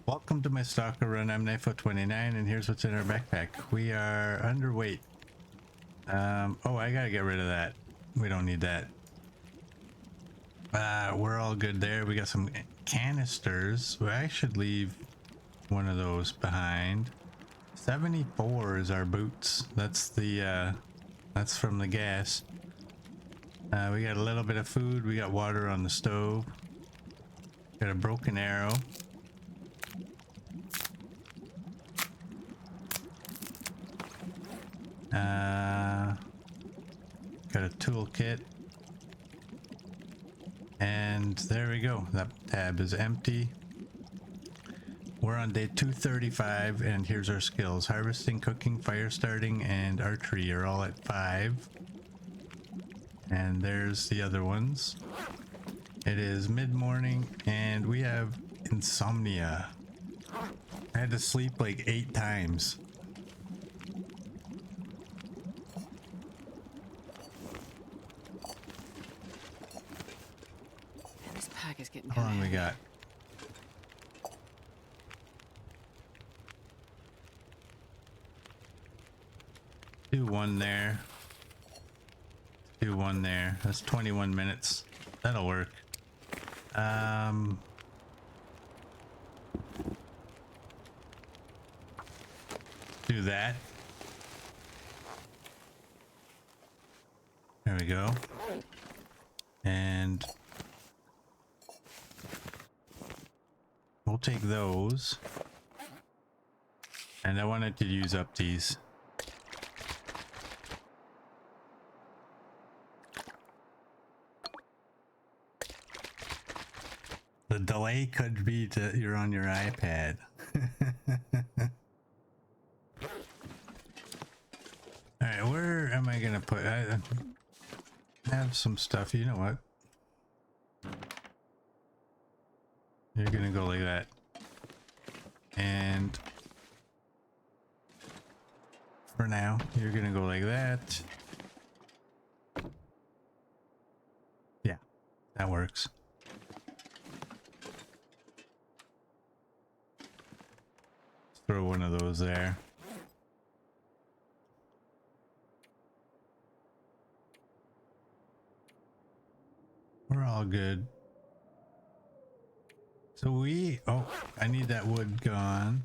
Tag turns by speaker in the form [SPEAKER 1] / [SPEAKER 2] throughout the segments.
[SPEAKER 1] Welcome to my Stalker run. I'm S21, and here's what's in our backpack. We are underweight. Oh, I gotta get rid of that. We don't need that. We're all good there. We got some canisters. Well, I should leave one of those behind. 74 is our boots. That's the that's from the gas. We got a little bit of food. We got water on the stove. Got a broken arrow. Got a toolkit. And there we go. That tab is empty. We're on day 235, and here's our skills. Harvesting, cooking, fire starting, and archery are all at 5. And there's the other ones. It is mid-morning, and we have insomnia. I had to sleep like 8 times.
[SPEAKER 2] Man, this pack is getting
[SPEAKER 1] How long we got? Do one there. Do one there. That's 21 minutes. That'll work. Do that. There we go. And we'll take those. And I wanted to use up these. The delay could be that you're on your iPad. Alright, where am I gonna put... I have some stuff. You know what? You're gonna go like that. And... for now, you're gonna go like that. Yeah, that works. Throw one of those there. We're all good. So oh, I need that wood gone.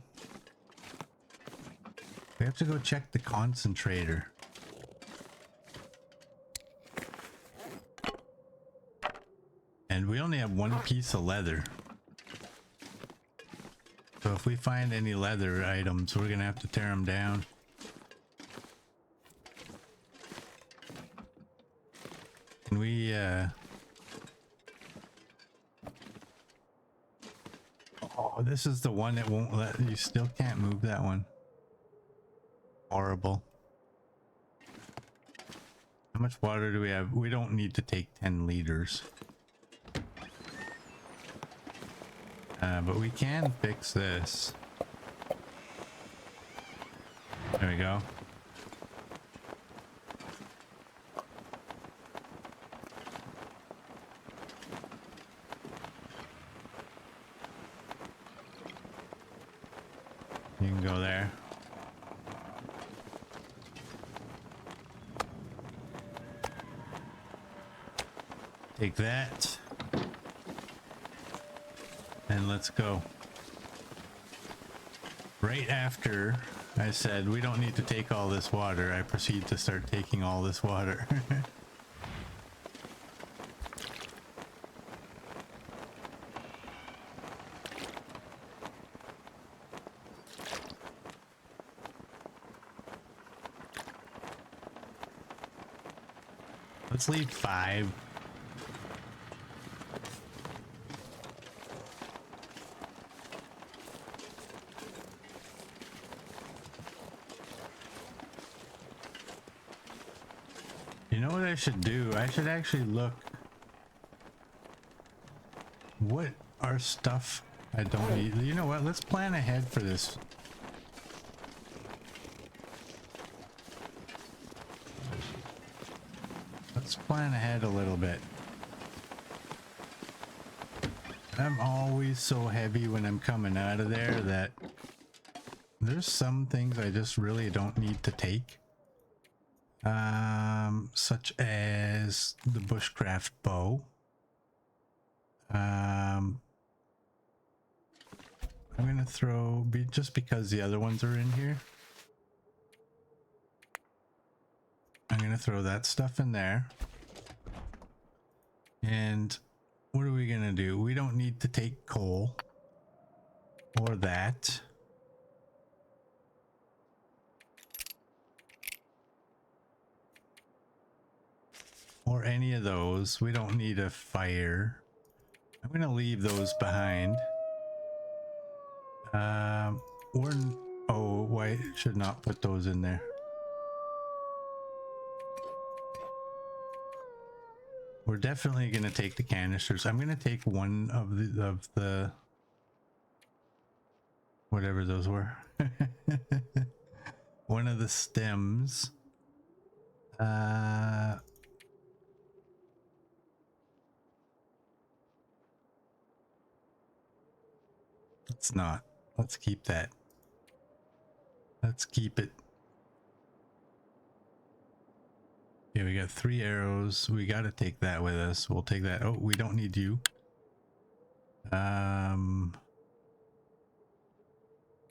[SPEAKER 1] We have to go check the concentrator. And we only have one piece of leather. So if we find any leather items, we're gonna have to tear them down. Can we, oh, this is the one that won't let, you still can't move that one. Horrible. How much water do we have? We don't need to take 10 liters. But we can fix this. There we go. You can go there. Take that. And let's go. Right after I said we don't need to take all this water, I proceed to start taking all this water. Let's leave 5. You know what I should do? I should actually look what are stuff I don't need. You know what? Let's plan ahead for this. Let's plan ahead a little bit. I'm always so heavy when I'm coming out of there that there's some things I just really don't need to take. Such as the bushcraft bow. I'm gonna throw, just because the other ones are in here, I'm gonna throw that stuff in there. And what are we gonna do? We don't need to take coal or that. Or any of those. We don't need a fire. I'm gonna leave those behind. Oh, why should not put those in there? We're definitely gonna take the canisters. I'm gonna take one of the whatever those were. One of the stems. Let's not. Let's keep that. Let's keep it. Yeah, we got 3 arrows. We got to take that with us. We'll take that. Oh, we don't need you. It's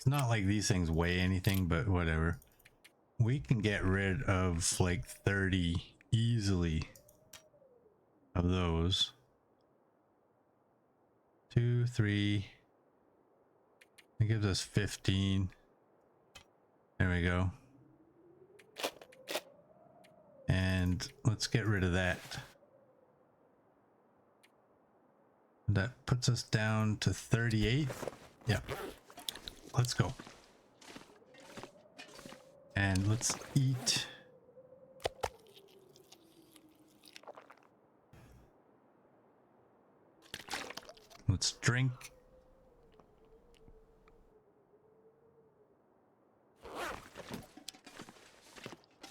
[SPEAKER 1] not like these things weigh anything, but whatever. We can get rid of like 30 easily of those. 2, 3. It gives us 15. There we go. And let's get rid of that. That puts us down to 38. Yep. Let's go. And let's eat. Let's drink.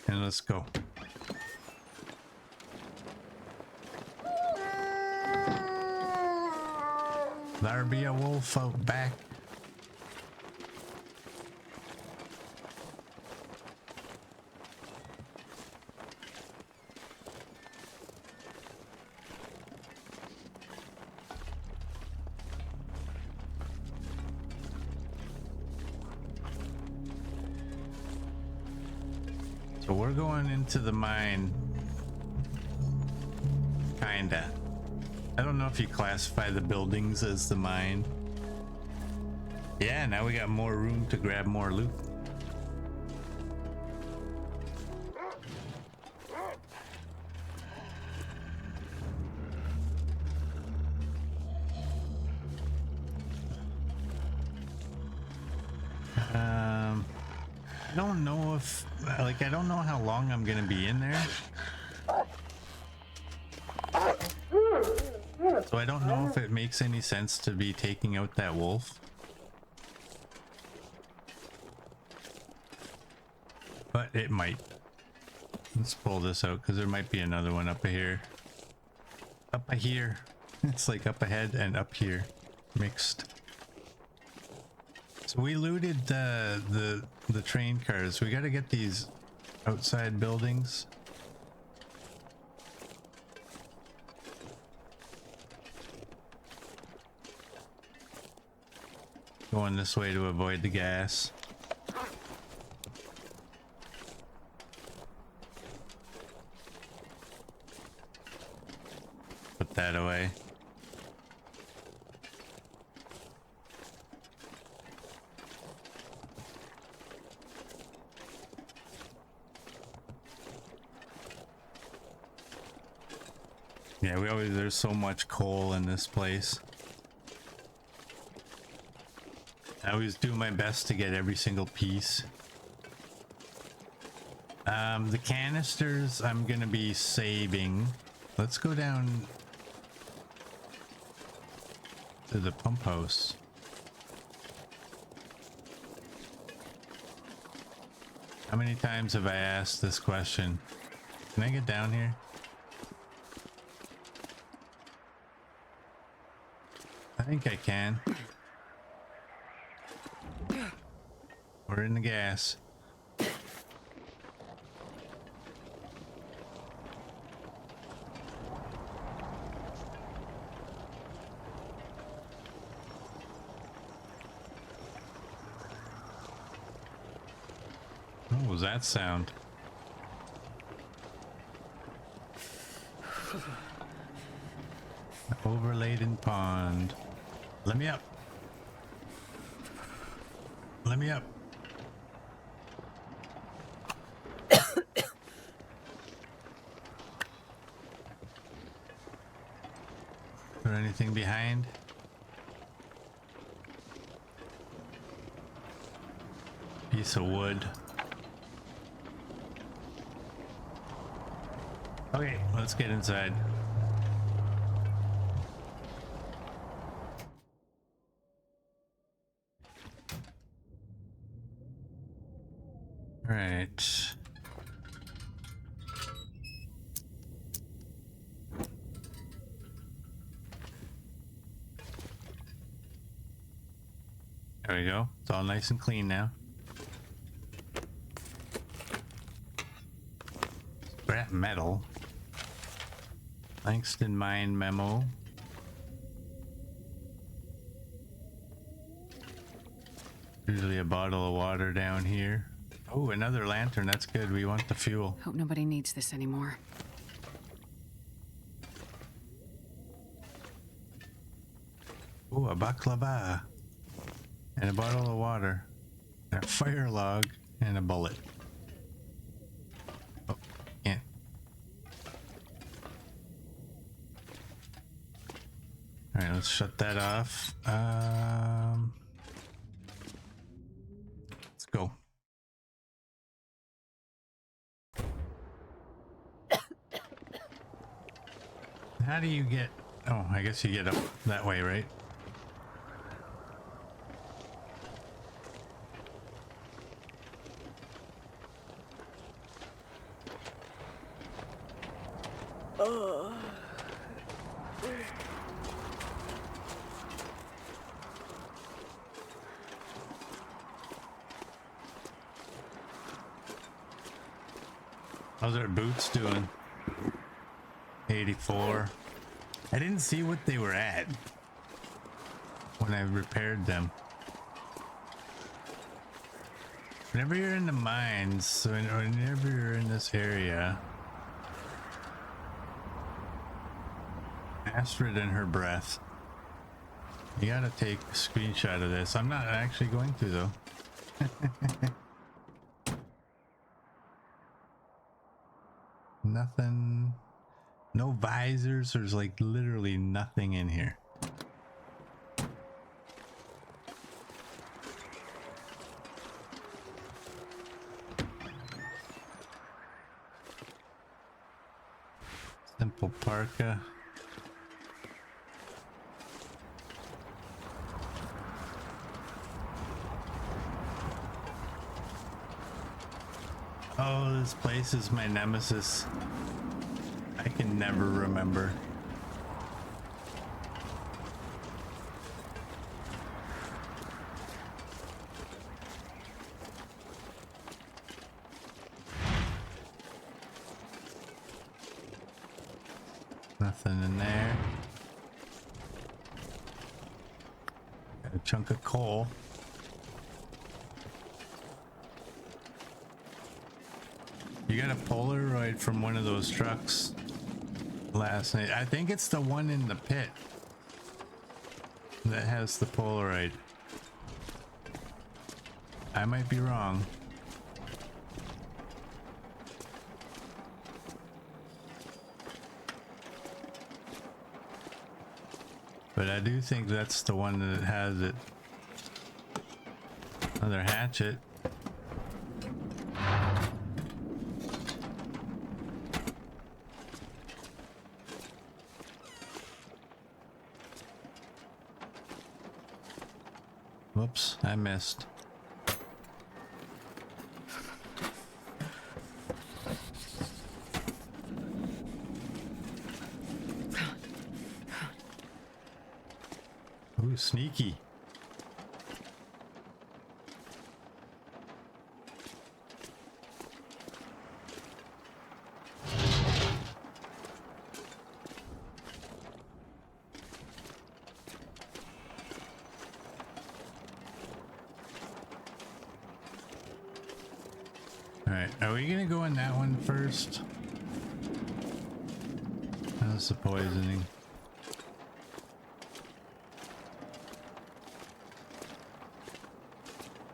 [SPEAKER 1] And let's go. There be a wolf out back. So we're going into the mine. Kinda. I don't know if you classify the buildings as the mine. Yeah, now we got more room to grab more loot. I don't know if, like, I don't know how long I'm gonna be in there. So I don't know if it makes any sense to be taking out that wolf. But it might. Let's pull this out because there might be another one up here. Up here. It's like up ahead and up here. Mixed. So we looted the train cars. We got to get these outside buildings. Going this way to avoid the gas. Put that away. Yeah, there's so much coal in this place. I always do my best to get every single piece. The canisters I'm gonna be saving. Let's go down to the pump house. How many times have I asked this question? Can I get down here? think I can. We're in the gas. What was that sound? Overladen pond. Let me up. Let me up. Is there anything behind? Piece of wood. Okay, let's get inside. All right. There we go. It's all nice and clean now. Scrap metal. Langston mine memo. Usually a bottle of water down here. Oh, another lantern. That's good. We want the fuel.
[SPEAKER 2] Hope nobody needs this anymore.
[SPEAKER 1] Oh, a baklava. And a bottle of water. And a fire log and a bullet. Oh, can't. Alright, let's shut that off. Let's go. How do you get... Oh, I guess you get up that way, right? How's our boots doing? 84. I didn't see what they were at when I repaired them. Whenever you're in the mines, or whenever you're in this area, Astrid and her breath. You gotta take a screenshot of this. I'm not actually going to though. Nothing. No visors. There's like literally nothing in here. Simple parka. Oh, this place is my nemesis. I can never remember. Nothing in there. Got a chunk of coal. You got a Polaroid from one of those trucks last night. I think it's the one in the pit that has the Polaroid. I might be wrong. But I do think that's the one that has it. Another hatchet. Whoops, I missed. sneaky. Alright, are we gonna go in that one first? How's the poisoning?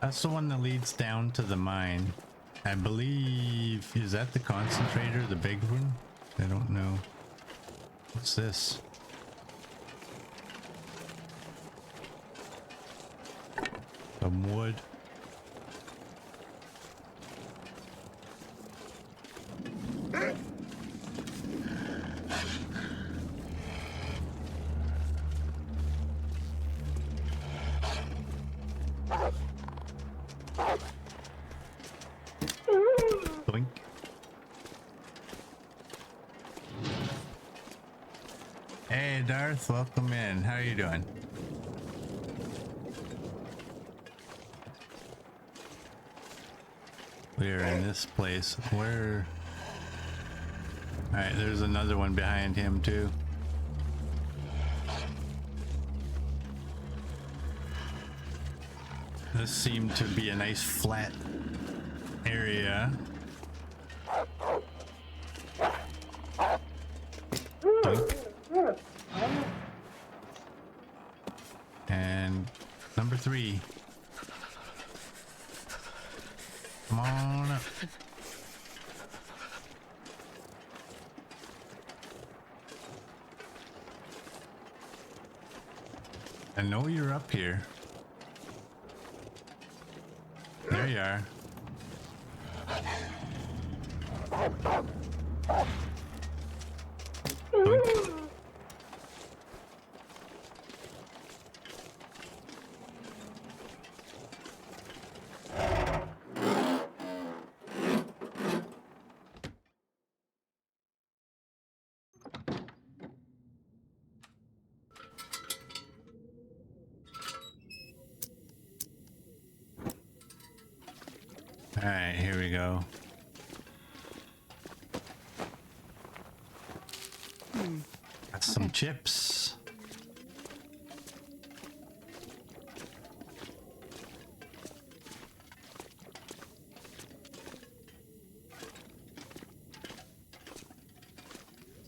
[SPEAKER 1] That's the one that leads down to the mine. I believe, is that the concentrator, the big one? I don't know. What's this? Some wood. Doink. Hey Darth, welcome in. How are you doing? We're in this place. Where? Alright, there's another one behind him too. This seemed to be a nice flat area. Doink. And number 3. Come on up. I know you're up here. There you are. Doink. All right, here we go. Got some chips.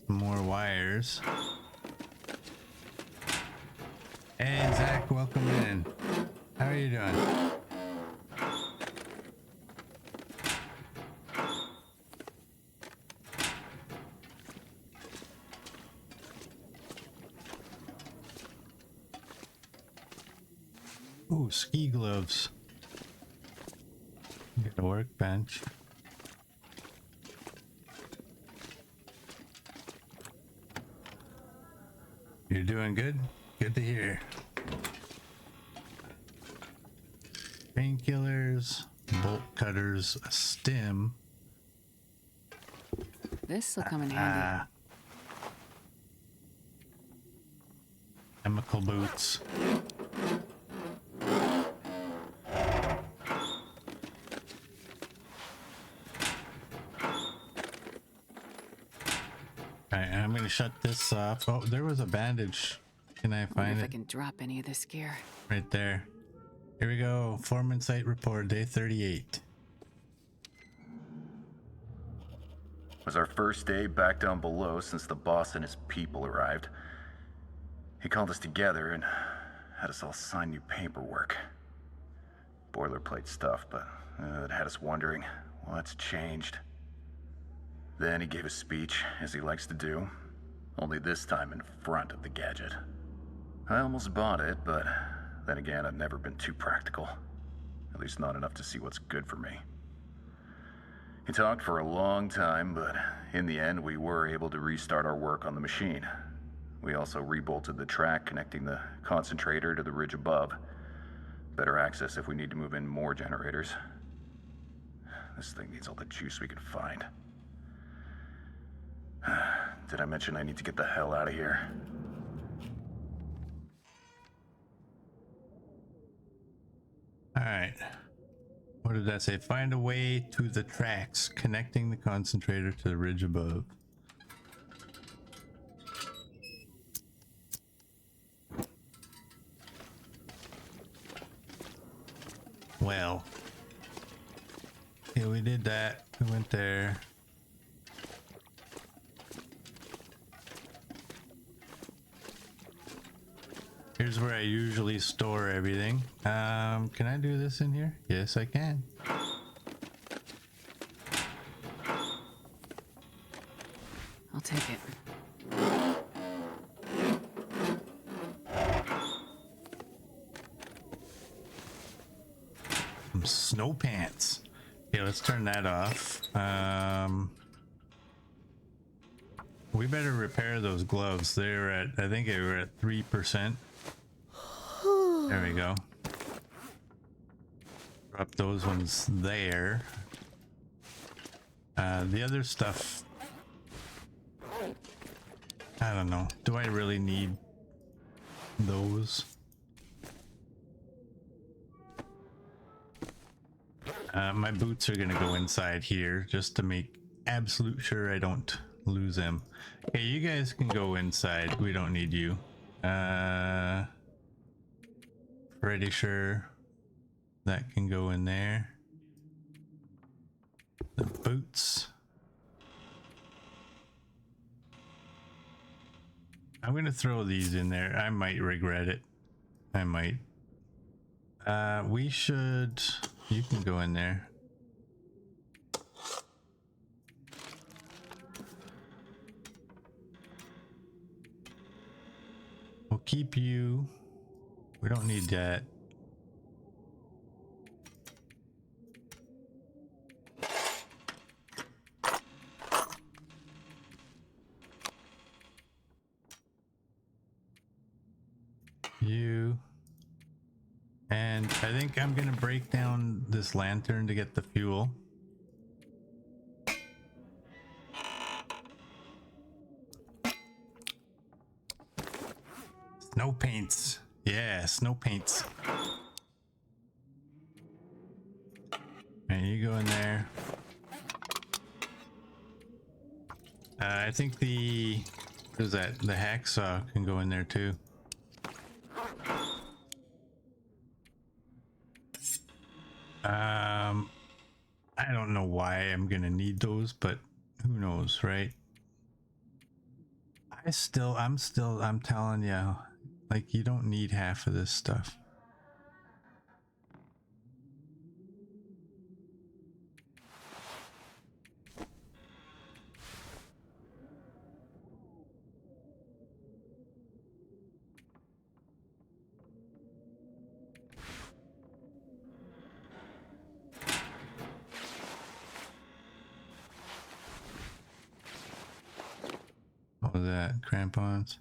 [SPEAKER 1] Some more wires. Hey, Zach, welcome in. How are you doing? Ooh, ski gloves. Get a workbench. You're doing good? Good to hear. Painkillers, bolt cutters, a stem.
[SPEAKER 2] This'll come in handy.
[SPEAKER 1] Chemical boots. Alright, I'm gonna shut this off. Oh, there was a bandage. Can I
[SPEAKER 2] Wonder
[SPEAKER 1] find
[SPEAKER 2] if I
[SPEAKER 1] it?
[SPEAKER 2] can drop any of this gear.
[SPEAKER 1] Right there. Here we go. Foreman site report, day 38.
[SPEAKER 3] It was our first day back down below since the boss and his people arrived. He called us together and had us all sign new paperwork. Boilerplate stuff, but it had us wondering what's changed. Then he gave a speech, as he likes to do, only this time in front of the gadget. I almost bought it, but then again, I've never been too practical. At least not enough to see what's good for me. He talked for a long time, but in the end, we were able to restart our work on the machine. We also rebolted the track connecting the concentrator to the ridge above. Better access if we need to move in more generators. This thing needs all the juice we can find. Did I mention I need to get the hell out of here?
[SPEAKER 1] All right. What did that say? Find a way to the tracks connecting the concentrator to the ridge above. Well, yeah, we did that. We went there. Here's where I usually store everything. Can I do this in here? Yes, I can.
[SPEAKER 2] I'll take it.
[SPEAKER 1] Some snow pants. Okay, let's turn that off. We better repair those gloves. They're at, I think they were at 3%. There we go. Drop those ones there. The other stuff, I don't know. Do I really need those? My boots are gonna go inside here just to make absolute sure I don't lose them. Okay, you guys can go inside. We don't need you. Pretty sure that can go in there. The boots. I'm gonna throw these in there. I might regret it. I might. We should. You can go in there. We'll keep you. We don't need that. You. And I think I'm gonna break down this lantern to get the fuel. Snow paints. Yeah, snow paints. And you go in there. I think the, what is that? The hacksaw can go in there too. I don't know why I'm gonna need those, but who knows, right? I'm telling you, like, you don't need half of this stuff. What was that? Crampons?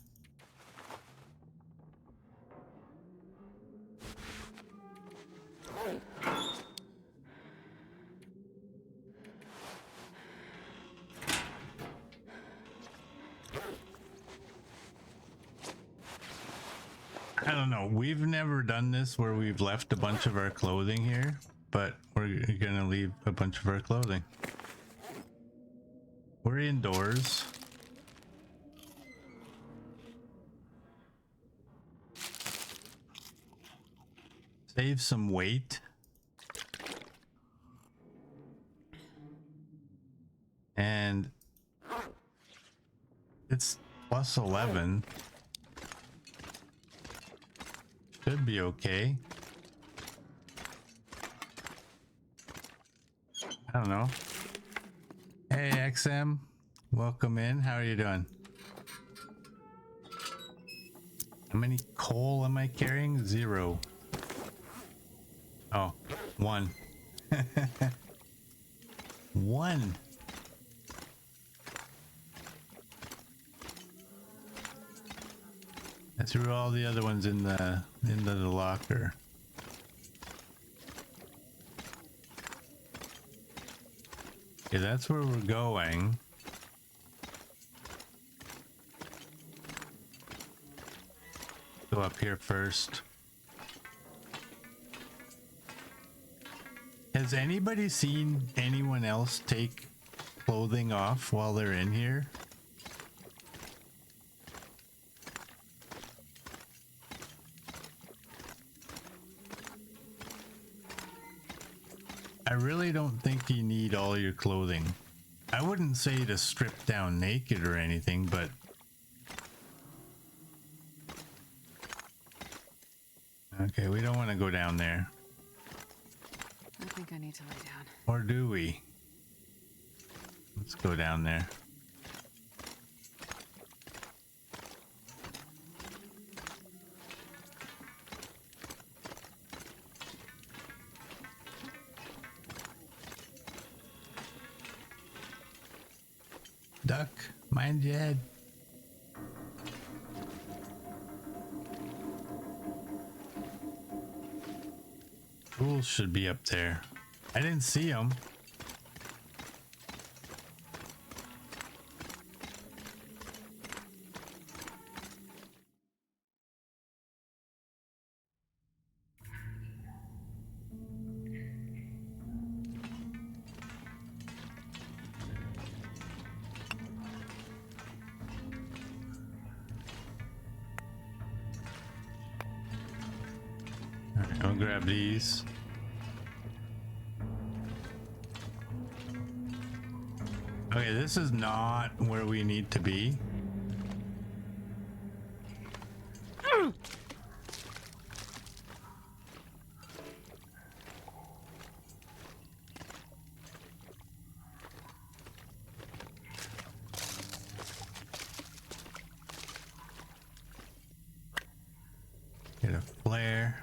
[SPEAKER 1] I don't know. We've never done this where we've left a bunch of our clothing here, but we're gonna leave a bunch of our clothing. We're indoors. Save some weight. And it's plus 11. Should be okay. I don't know. Hey XM, welcome in. How are you doing? How many coal am I carrying? 0. Oh, 1. 1. I threw all the other ones in the into the locker. Okay, that's where we're going. Go up here first. Has anybody seen anyone else take clothing off while they're in here? I really don't think you need all your clothing. I wouldn't say to strip down naked or anything, but okay, we don't want to go down there.
[SPEAKER 2] I think I need to lay down.
[SPEAKER 1] Or do we? Let's go down there. Duck, mind your head. Tools should be up there. I didn't see them. Alright, I'll grab these. Okay, this is not where we need to be. Get a flare.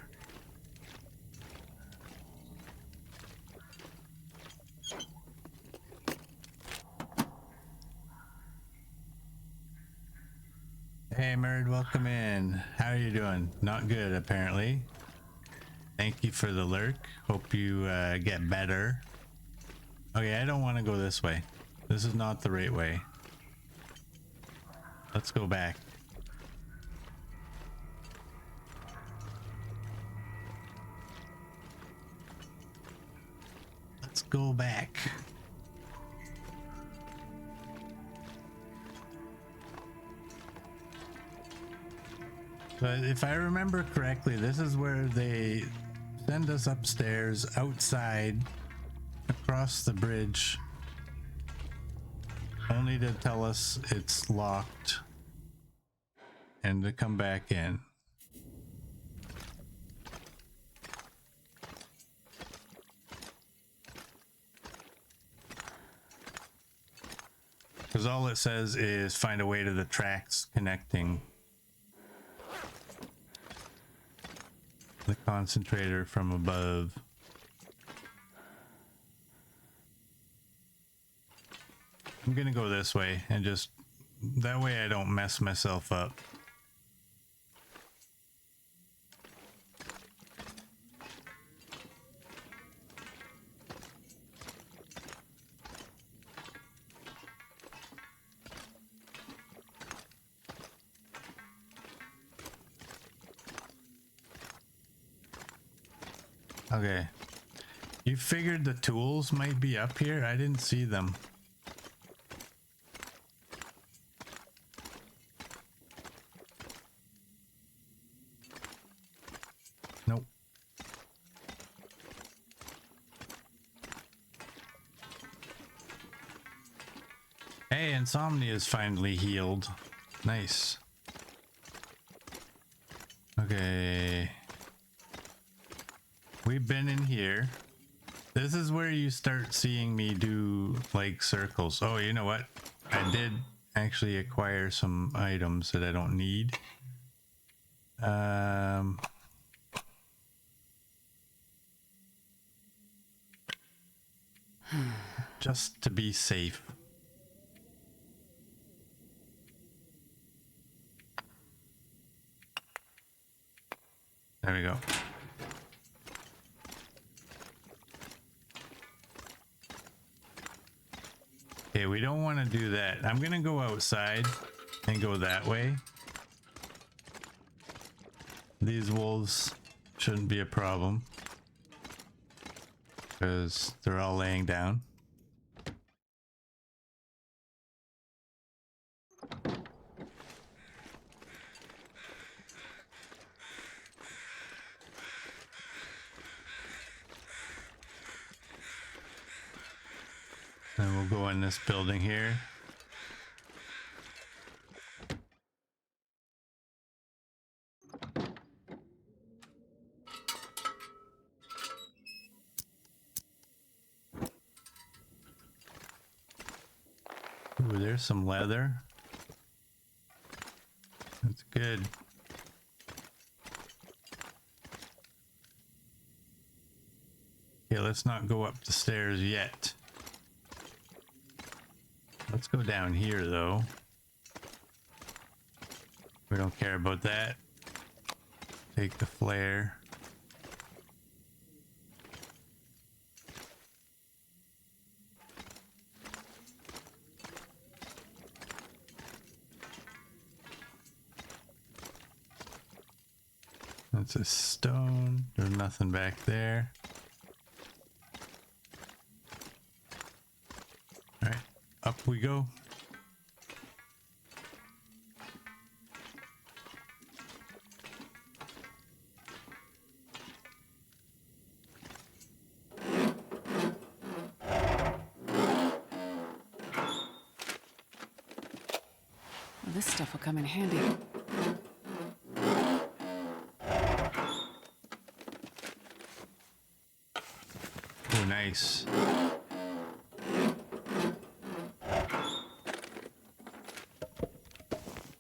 [SPEAKER 1] Hey, Merd, welcome in. How are you doing? Not good, apparently. Thank you for the lurk. Hope you get better. Okay, I don't want to go this way. This is not the right way. Let's go back. Let's go back. But if I remember correctly, this is where they send us upstairs, outside, across the bridge, only to tell us it's locked and to come back in. Because all it says is find a way to the tracks connecting the concentrator from above. I'm gonna go this way and just that way I don't mess myself up. Okay. You figured the tools might be up here? I didn't see them. Nope. Hey, Insomnia is finally healed. Nice. Okay. We've been in here. This is where you start seeing me do like circles. Oh, you know what? I did actually acquire some items that I don't need. Just to be safe. There we go. Okay, we don't want to do that. I'm gonna go outside and go that way. These wolves shouldn't be a problem. because they're all laying down. And we'll go in this building here. Ooh, there's some leather. That's good. Okay, let's not go up the stairs yet. Let's go down here though. We don't care about that. Take the flare. That's a stone. There's nothing back there. All right, up we go.
[SPEAKER 2] Well, this stuff will come in handy.
[SPEAKER 1] Oh, nice.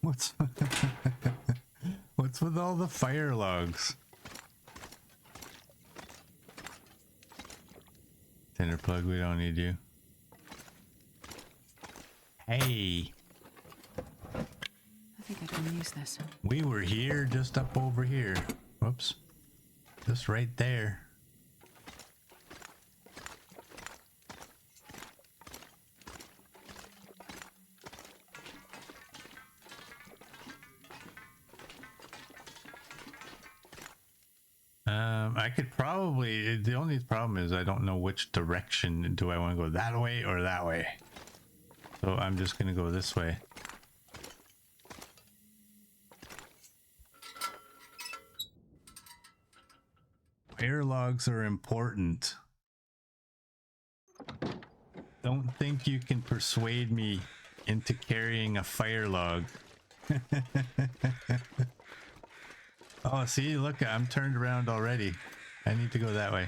[SPEAKER 1] What's what's with all the fire logs? Tinder plug, we don't need you. Hey,
[SPEAKER 2] I think I can use this.
[SPEAKER 1] we were here, just up over here. Whoops. Just right there. I could probably, the only problem is I don't know which direction. Do I want to go that way or that way? So I'm just going to go this way. Fire logs are important. Don't think you can persuade me into carrying a fire log. Oh, see, look, I'm turned around already. I need to go that way.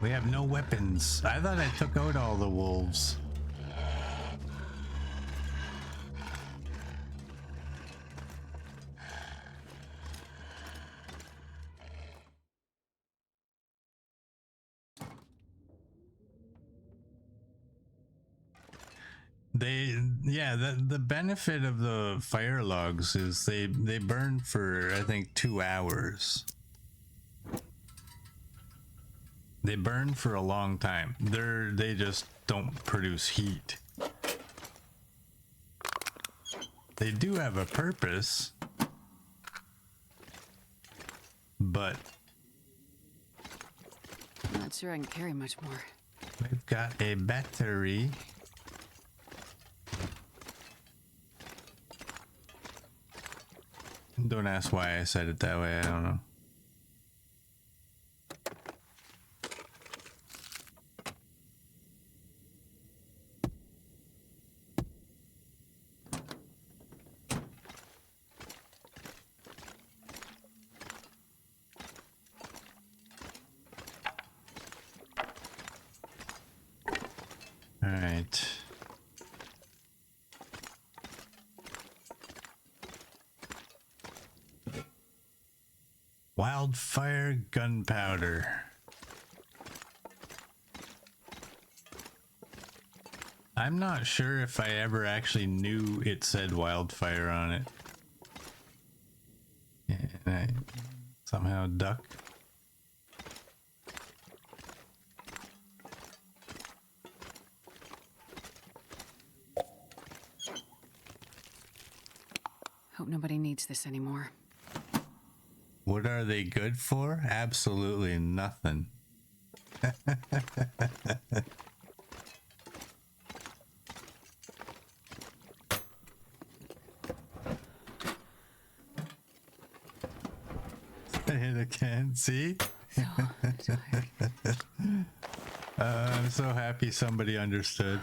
[SPEAKER 1] We have no weapons. I thought I took out all the wolves. Yeah, the benefit of the fire logs is they burn for, I think, 2 hours. They burn for a long time. They just don't produce heat. They do have a purpose, but
[SPEAKER 2] I'm not sure I can carry much more.
[SPEAKER 1] we've got a battery. Don't ask why I said it that way, I don't know. All right. Wildfire gunpowder. I'm not sure if I ever actually knew it said wildfire on it. And I somehow duck.
[SPEAKER 2] Hope nobody needs this anymore.
[SPEAKER 1] What are they good for? Absolutely nothing. I hit again, see?
[SPEAKER 2] So tired.
[SPEAKER 1] I'm so happy somebody understood.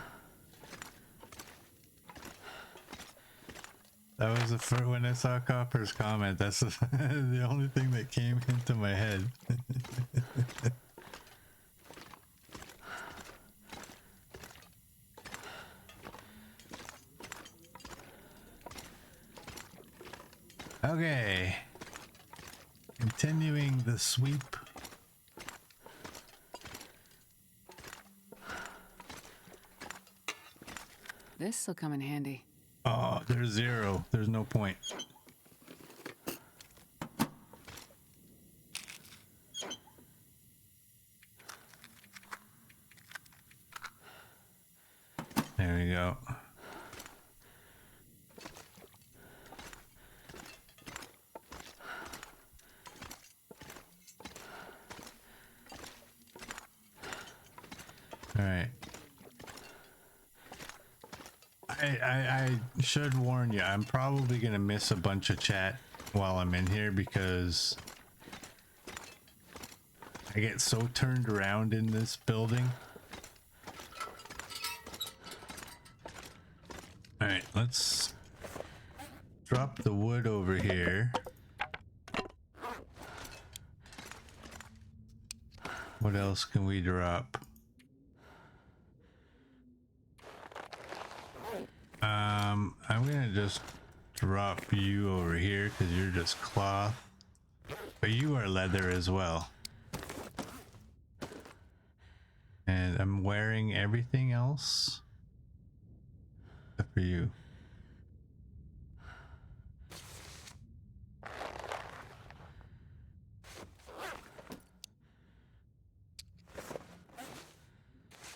[SPEAKER 1] That was the first, when I saw Copper's comment, that's the only thing that came into my head. Okay. Continuing the sweep.
[SPEAKER 2] This'll come in handy.
[SPEAKER 1] Oh, there's 0. There's no point. There we go. All right. I should warn you, I'm probably going to miss a bunch of chat while I'm in here because I get so turned around in this building. All right, let's drop the wood over here. What else can we drop? I'm gonna just drop you over here because you're just cloth, but you are leather as well. And I'm wearing everything else except for you.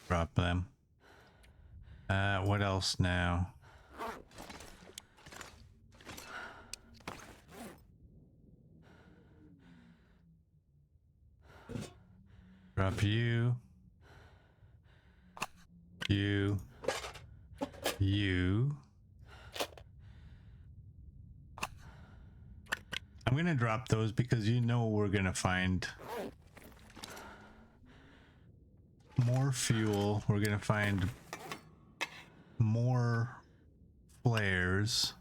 [SPEAKER 1] Drop them. What else now? Drop you. You. I'm gonna drop those because you know we're gonna find more fuel. We're gonna find more flares.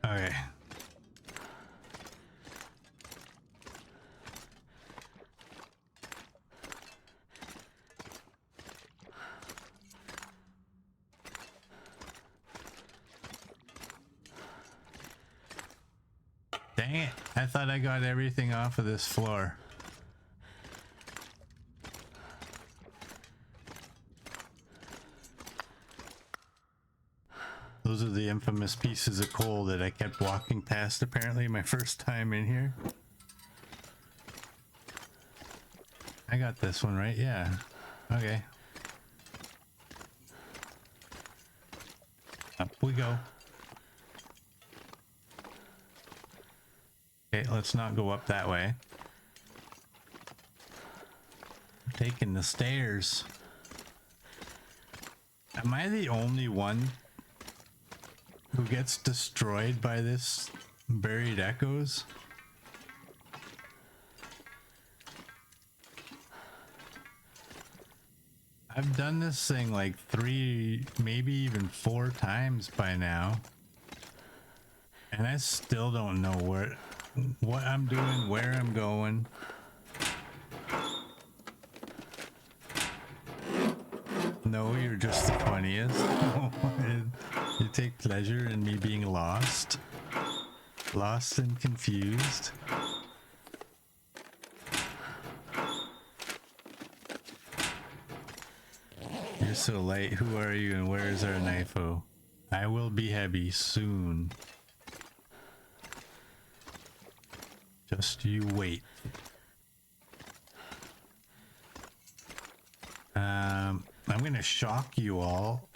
[SPEAKER 1] Okay. Dang it. I thought I got everything off of this floor. Those are the infamous pieces of coal that I kept walking past apparently my first time in here. I got this one right, yeah. Okay. Up we go. Okay, let's not go up that way. I'm taking the stairs. Am I the only one who gets destroyed by this buried echoes? I've done this thing like 3, maybe even 4 times by now. And I still don't know what I'm doing, where I'm going. No, you're just the funniest. You take pleasure in me being lost. Lost and confused. You're so late. Who are you and where is our knifo? I will be heavy soon. Just you wait. I'm gonna shock you all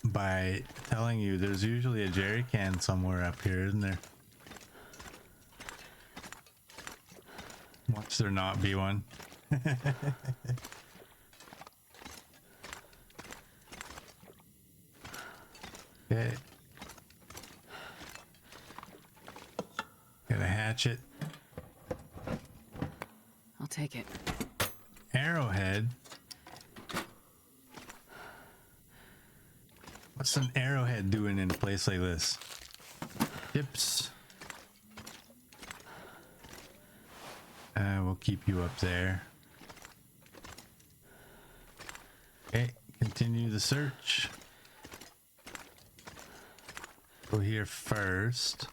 [SPEAKER 1] by telling you there's usually a jerry can somewhere up here, isn't there? Watch there not be one. Okay. Got a hatchet.
[SPEAKER 2] I'll take it.
[SPEAKER 1] Arrowhead. What's an arrowhead doing in a place like this? Chips. We'll keep you up there. Okay, continue the search. Go here first.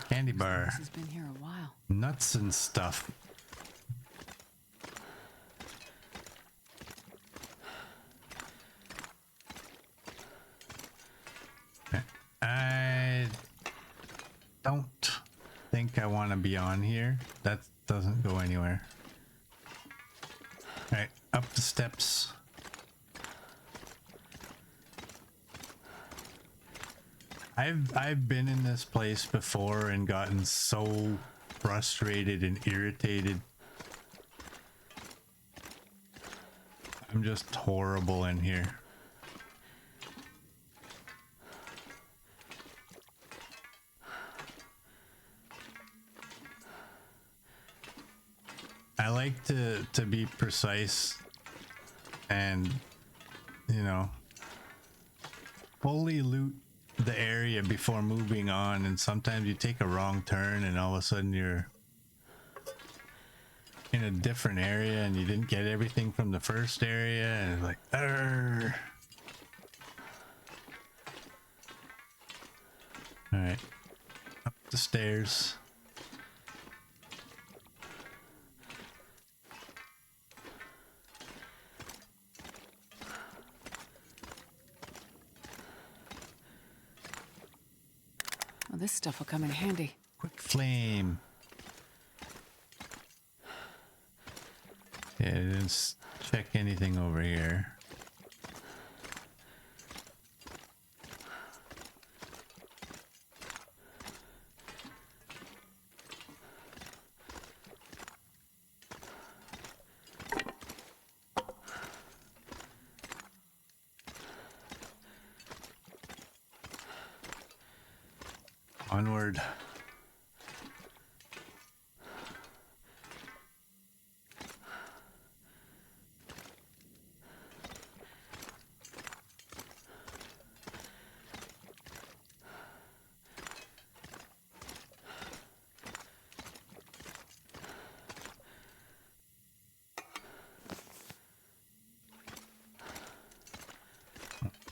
[SPEAKER 1] Candy bar.
[SPEAKER 2] This has been here a while.
[SPEAKER 1] Nuts and stuff. I don't think I want to be on here. That doesn't go anywhere. All right, up the steps. I've been in this place before and gotten so frustrated and irritated. I'm just horrible in here. I like to be precise and, you know, fully loot the area before moving on, and sometimes you take a wrong turn and all of a sudden you're in a different area and you didn't get everything from the first area, and it's like, argh. All right, up the stairs.
[SPEAKER 2] Well, this stuff will come in handy.
[SPEAKER 1] Quick flame. Yeah, let's check anything over here. Onward.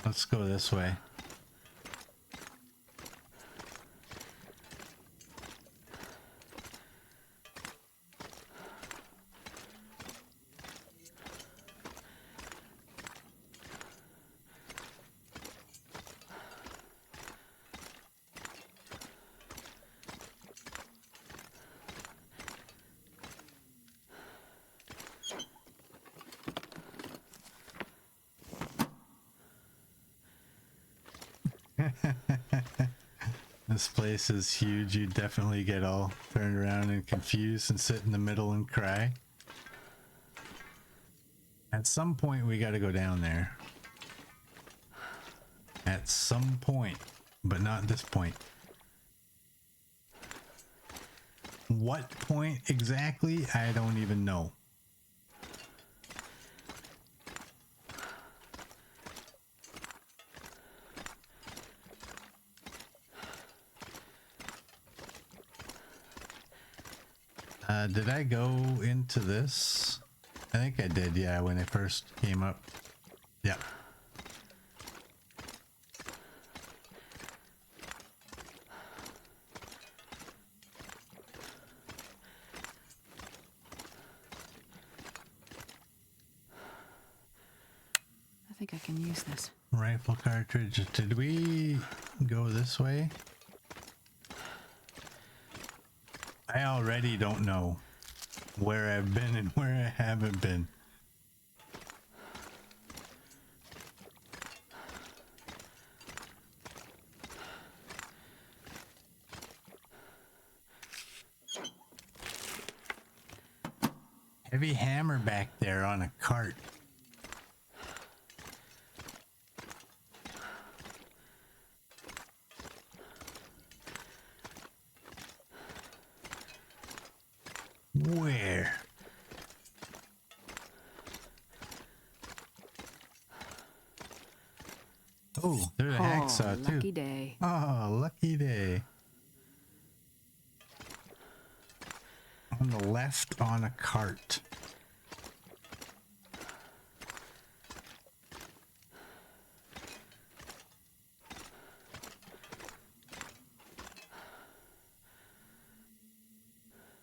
[SPEAKER 1] Let's go this way. This place is huge. You definitely get all turned around and confused and sit in the middle and cry. At some point we got to go down there. At some point, but not this point. What point exactly? I don't even know. Did I go into this? I think I did, yeah, when it first came up. Yeah.
[SPEAKER 2] I think I can use this.
[SPEAKER 1] Rifle cartridge. Did we go this way? I already don't know where I've been and where I haven't been. Heavy hammer back there on a cart. Where? Oh, there's a hacksaw too.
[SPEAKER 2] Lucky day.
[SPEAKER 1] Oh, lucky day. On the left on a cart.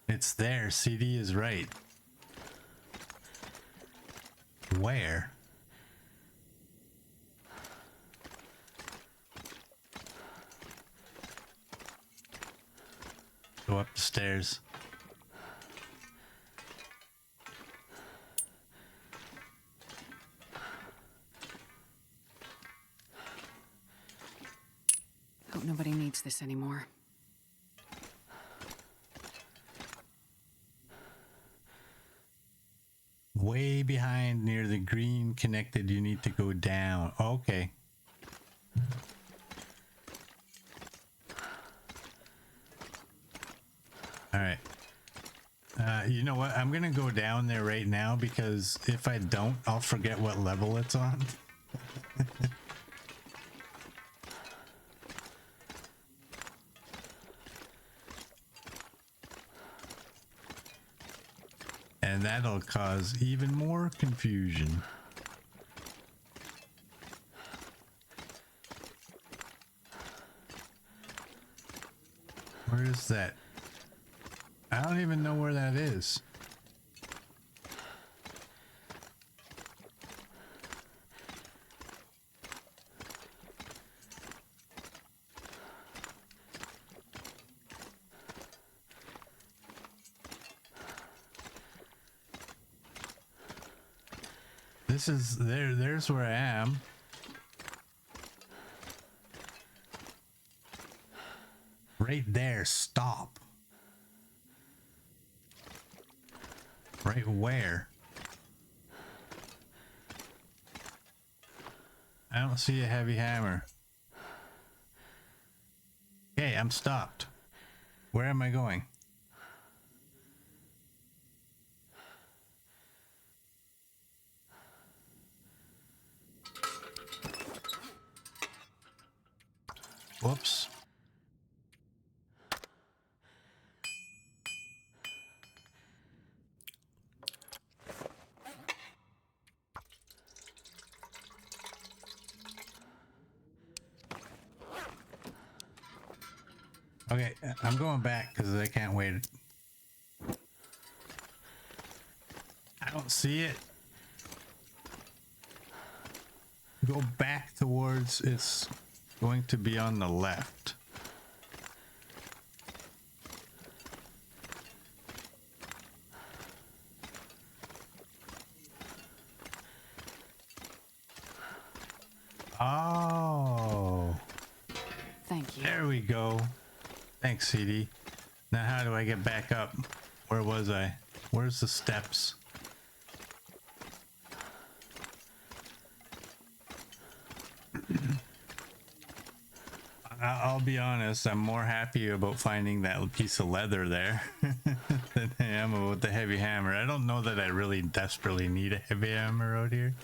[SPEAKER 1] It's there. CD is right. Where? Go up the stairs.
[SPEAKER 2] Hope nobody needs this anymore.
[SPEAKER 1] Way behind near the green connected, you need to go down. Okay. All right. You know what? I'm going to go down there right now because if I don't, I'll forget what level it's on. And that'll cause even more confusion. Where is that? I don't even know where that is. This is there's where I am. Right there, stop. Right where? I don't see a heavy hammer. Okay, I'm stopped. Where am I going? Whoops. Okay, I'm going back because I can't wait. I don't see it. Go back towards, it's going to be on the left. Oh,
[SPEAKER 2] Thank you.
[SPEAKER 1] there we go. Thanks, CD. Now how do I get back up? Where was I? Where's the steps? I'll be honest, I'm more happy about finding that piece of leather there than I am about the heavy hammer. I don't know that I really desperately need a heavy hammer out here.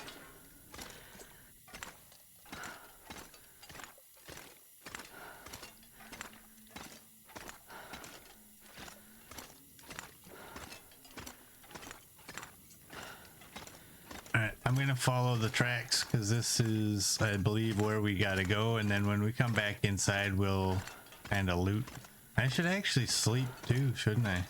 [SPEAKER 1] Alright, I'm gonna follow the tracks because this is, I believe, where we gotta go, and then when we come back inside we'll kind of loot. I should actually sleep too, shouldn't I?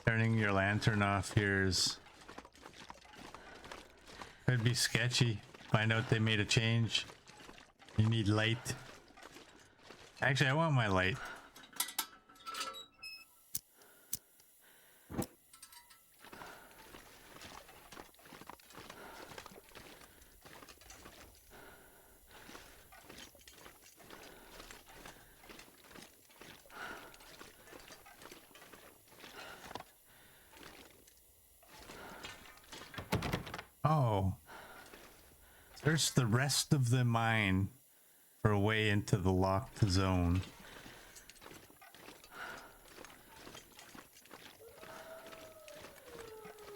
[SPEAKER 1] Turning your lantern off here is could be sketchy. Find out they made a change. You need light. Actually, I want my light. Oh. Search the rest of the mine for a way into the locked zone.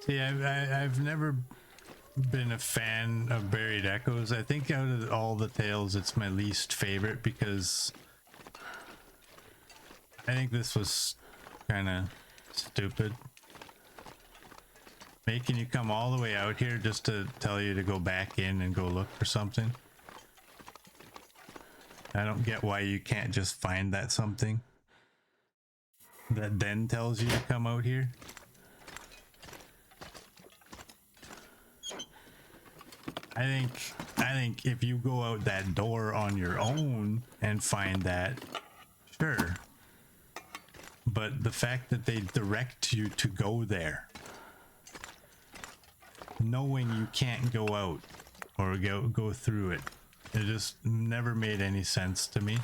[SPEAKER 1] See, I've never been a fan of Buried Echoes. I think out of all the tales, it's my least favorite because I think this was kind of stupid. Making you come all the way out here just to tell you to go back in and go look for something. I don't get why you can't just find that something that then tells you to come out here. I think if you go out that door on your own and find that, sure. But the fact that they direct you to go there, knowing you can't go out or go through it, it just never made any sense to me.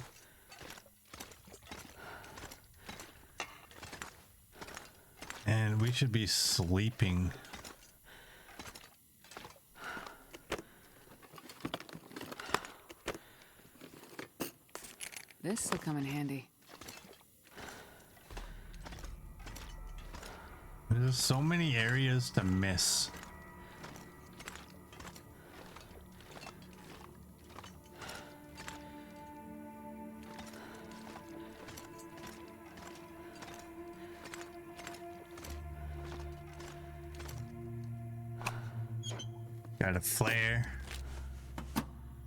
[SPEAKER 1] And we should be sleeping.
[SPEAKER 2] This'll come in handy.
[SPEAKER 1] There's so many areas to miss. Got a flare.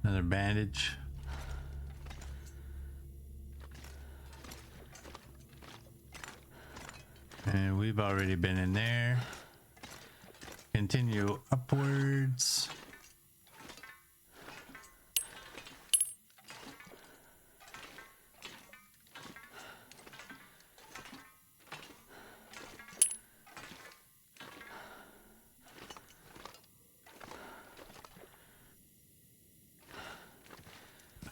[SPEAKER 1] Another bandage. And we've already been in there. Continue upwards.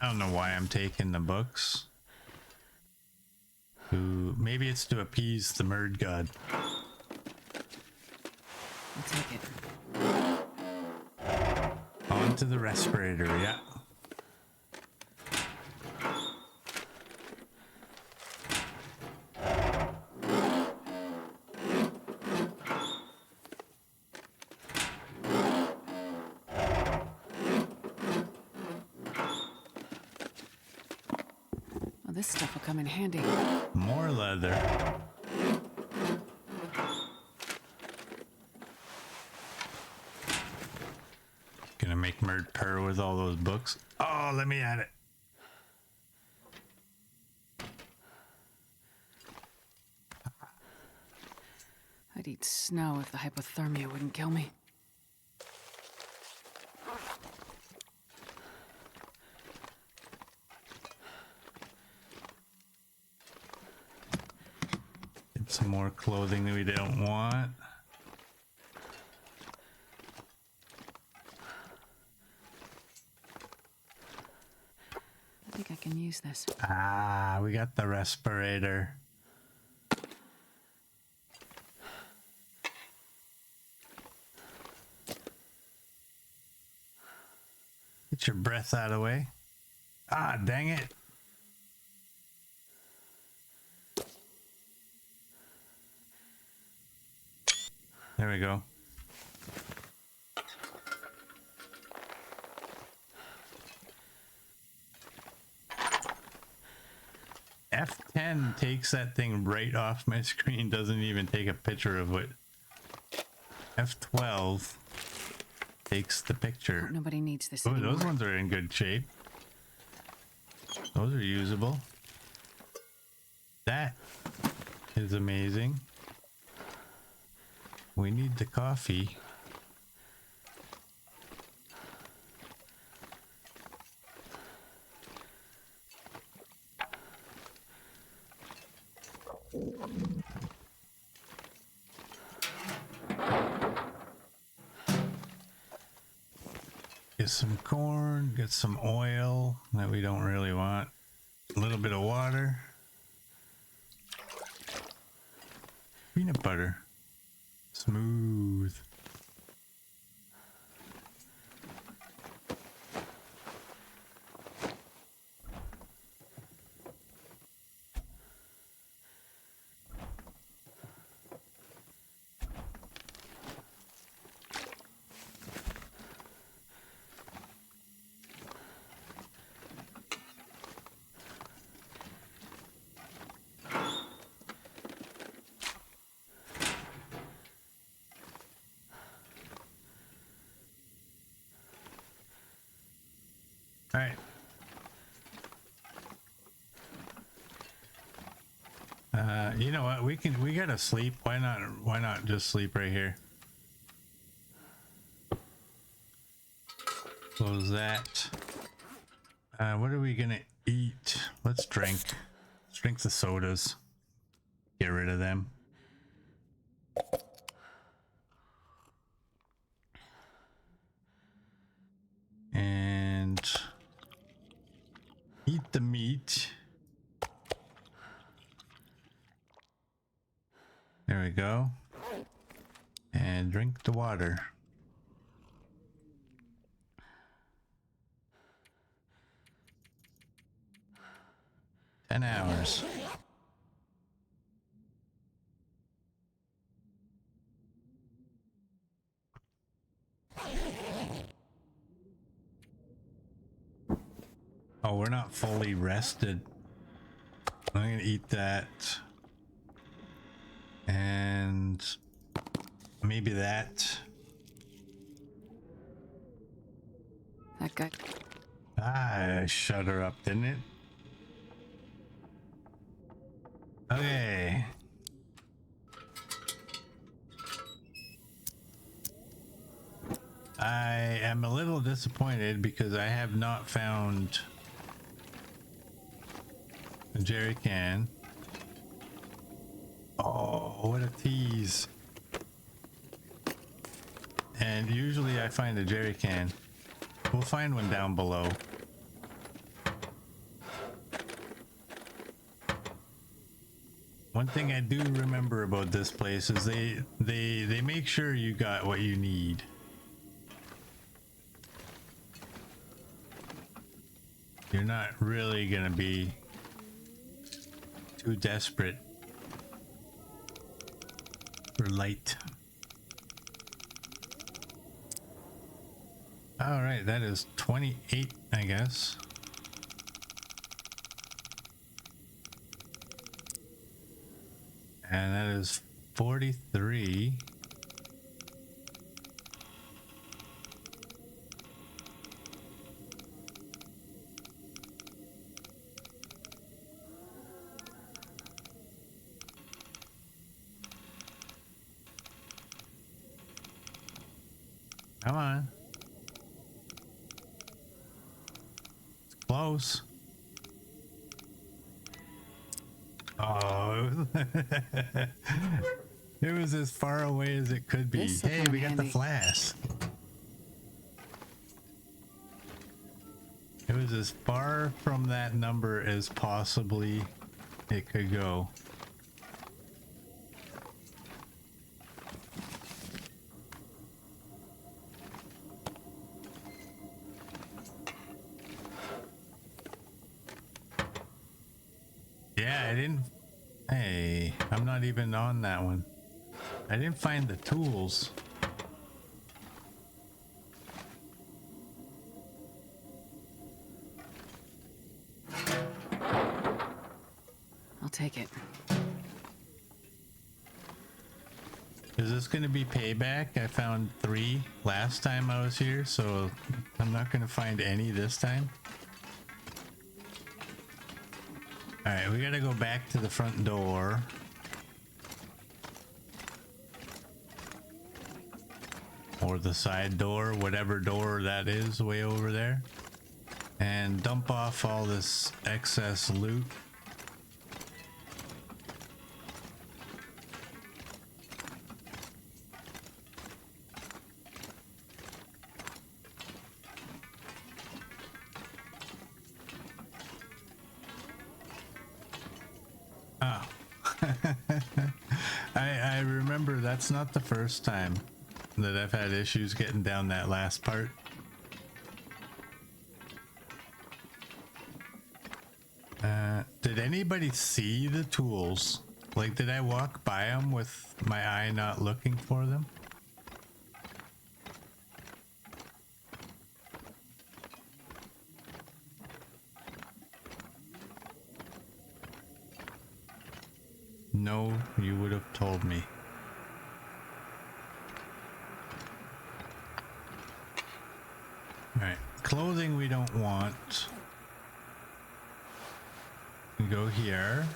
[SPEAKER 1] I don't know why I'm taking the books. Maybe it's to appease the Murd God.
[SPEAKER 2] I'll take it.
[SPEAKER 1] On to the respirator, yeah.
[SPEAKER 2] Well, this stuff will come in handy.
[SPEAKER 1] More leather. Gonna make Murd purr with all those books. Oh, let me at it.
[SPEAKER 2] I'd eat snow if the hypothermia wouldn't kill me.
[SPEAKER 1] Get some more clothing that we don't want.
[SPEAKER 2] I think I can use this.
[SPEAKER 1] Ah, we got the respirator. Get your breath out of the way. Ah, dang it. There we go. F10 takes that thing right off my screen, doesn't even take a picture of it. F12 takes the picture.
[SPEAKER 2] Hope nobody needs this
[SPEAKER 1] Oh,
[SPEAKER 2] anymore.
[SPEAKER 1] those ones are in good shape. Those are usable. That is amazing. We need the coffee. Get some corn, get some oil that we don't really want. A little bit of water. Peanut butter. Smooth. You know what? We gotta sleep. Why not just sleep right here? Close that. What are we gonna eat? Let's drink. Let's drink the sodas. Get rid of them. And eat the meat. There we go. And drink the water. 10 hours. Oh, we're not fully rested. I'm gonna eat that. And maybe that.
[SPEAKER 2] That guy.
[SPEAKER 1] Ah, shut her up, didn't it? Okay. I am a little disappointed because I have not found a jerry can. Oh, what a tease. And usually I find a jerry can. We'll find one down below. One thing I do remember about this place is they make sure you got what you need. You're not really gonna be too desperate for light. All right, that is 28, I guess. And that is 43. Come on. It's close. Oh, it was as far away as it could be.
[SPEAKER 2] This'll
[SPEAKER 1] Hey,
[SPEAKER 2] come
[SPEAKER 1] we got the
[SPEAKER 2] handy.
[SPEAKER 1] flask. It was as far from that number as possibly it could go. Yeah, I didn't. Hey, I'm not even on that one. I didn't find the tools.
[SPEAKER 2] I'll take it.
[SPEAKER 1] Is this going to be payback? I found 3 last time I was here, so I'm not going to find any this time. All right, we got to go back to the front door. Or the side door, whatever door that is way over there. And dump off all this excess loot. Oh. I remember that's not the first time that I've had issues getting down that last part. Did anybody see the tools? Like, did I walk by them with my eye not looking for them? No, you would have told me. All right, clothing we don't want. We go here.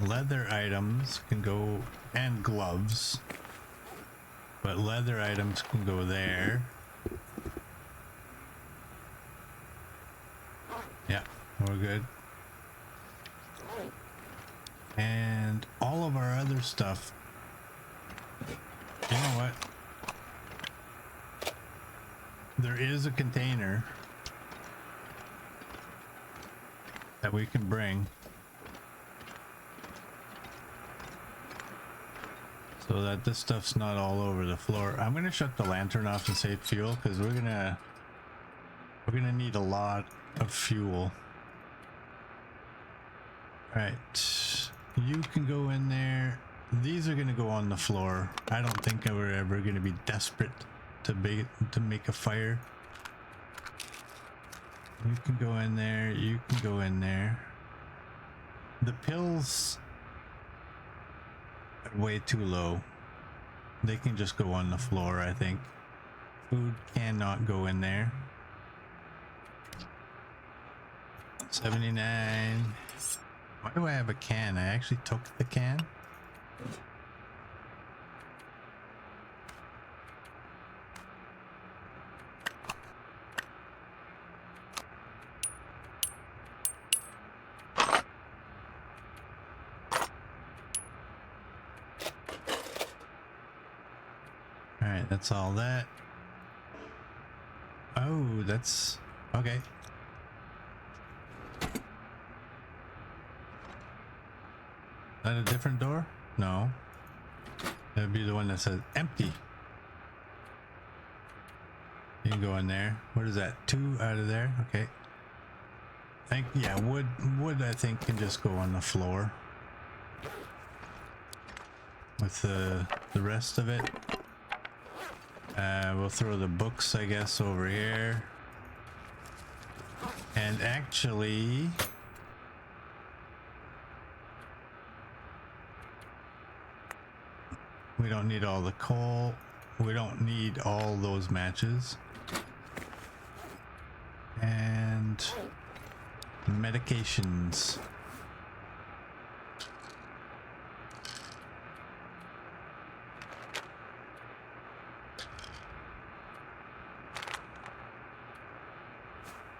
[SPEAKER 1] Leather items can go, and gloves, but leather items can go there. Yeah, we're good. And all of our other stuff, you know what? There is a container that we can bring so that this stuff's not all over the floor. I'm gonna shut the lantern off and save fuel because we're gonna need a lot of fuel. All right, you can go in there. These are gonna go on the floor. I don't think we're ever gonna be desperate to make a fire. You can go in there. You can go in there. The pills are way too low. They can just go on the floor, I think. Food cannot go in there. 79. Why do I have a can? I actually took the can. Alright, that's all that. Oh, that's okay. Is that a different door? No. That'd be the one that says empty. You can go in there. What is that? 2 out of there? Okay. Yeah, wood I think can just go on the floor. With the rest of it. We'll throw the books, I guess, over here. And actually, we don't need all the coal. We don't need all those matches. And medications.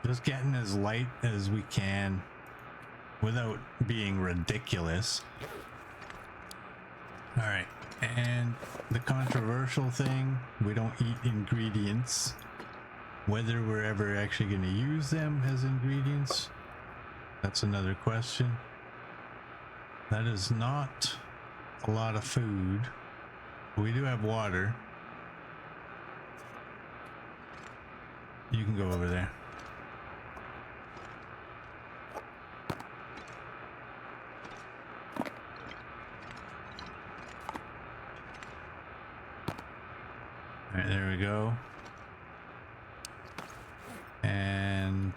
[SPEAKER 1] Just getting as light as we can without being ridiculous. All right, and the controversial thing, we don't eat ingredients. Whether we're ever actually going to use them as ingredients, that's another question. That is not a lot of food. We do have water. You can go over there. All right, there we go. And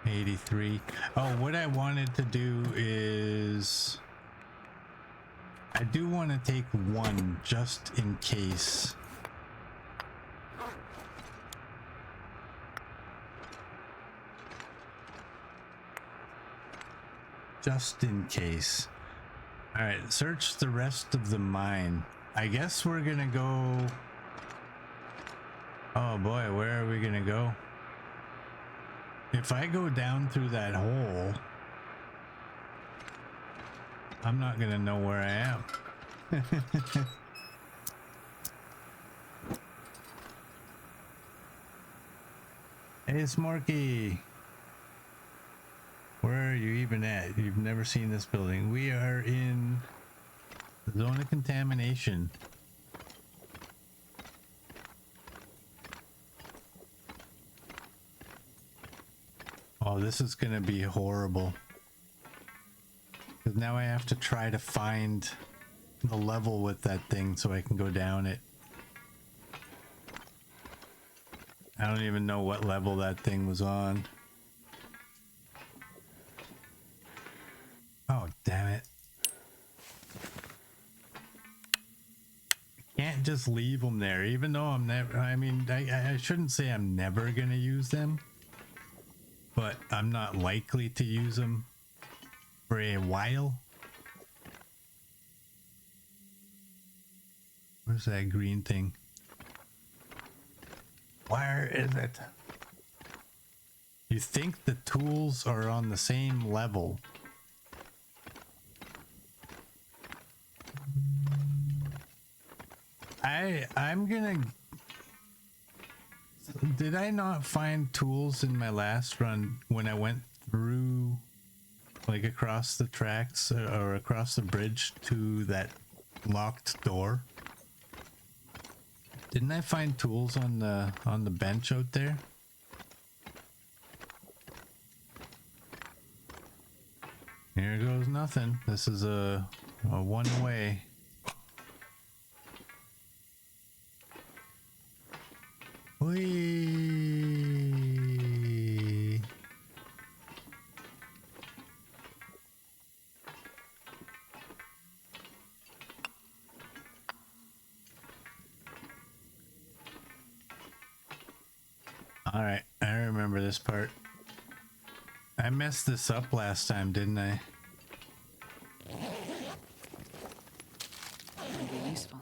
[SPEAKER 1] $83. Oh, what I wanted to do is I do want to take one just in case. Just in case. All right, search the rest of the mine. I guess we're gonna go. Oh boy, where are we gonna go? If I go down through that hole, I'm not gonna know where I am. Hey, Smorky. Where are you even at? You've never seen this building. We are in the zone of contamination. Oh, this is gonna be horrible. Because now I have to try to find the level with that thing so I can go down it. I don't even know what level that thing was on. Oh, damn it. I can't just leave them there, even though I'm never, I mean, I shouldn't say I'm never gonna use them. but I'm not likely to use them for a while. Where's that green thing? Where is it? You think the tools are on the same level. I'm gonna... Did I not find tools in my last run when I went through, like, across the tracks or across the bridge to that locked door? Didn't I find tools on the bench out there? Here goes nothing. This is a one way. Whee! All right, I remember this part. I messed this up last time, didn't I?
[SPEAKER 2] Could be useful.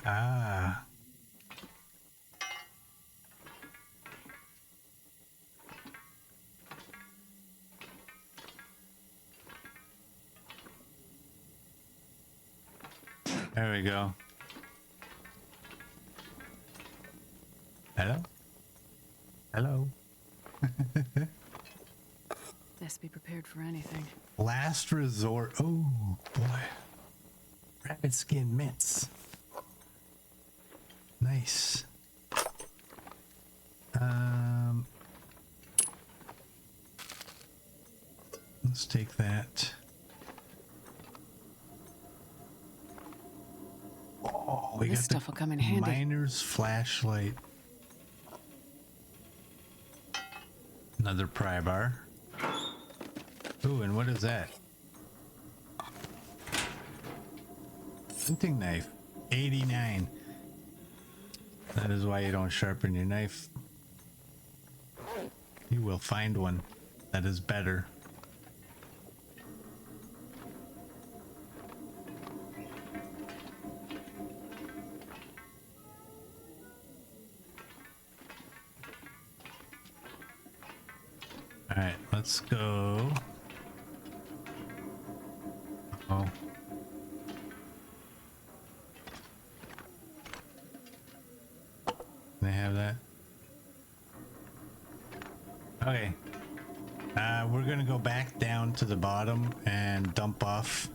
[SPEAKER 1] Ah. There we go. Hello? Hello?
[SPEAKER 2] Best be prepared for anything.
[SPEAKER 1] Last resort. Oh boy. Rabbit skin mitts. Nice. Let's take that. Oh, we
[SPEAKER 2] This
[SPEAKER 1] got
[SPEAKER 2] stuff
[SPEAKER 1] the
[SPEAKER 2] will come in handy.
[SPEAKER 1] miner's flashlight. Another pry bar. Ooh, and what is that? Hunting knife. 89. That is why you don't sharpen your knife. You will find one that is better. All right, let's go. Oh. They have that. Okay. We're gonna go back down to the bottom and dump off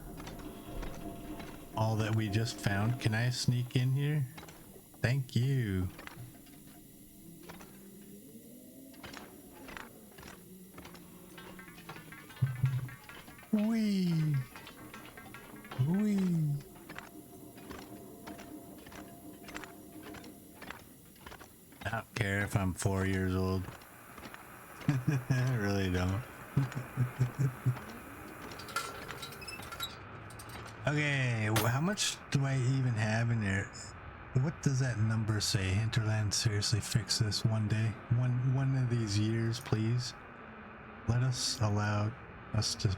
[SPEAKER 1] all that we just found. Can I sneak in here? Thank you. Wee. Wee. I don't care if I'm 4 years old. I really don't. Okay, well, how much do I even have in there? What does that number say? Hinterland, seriously fix this one day. One of these years, please. Let us allow us to...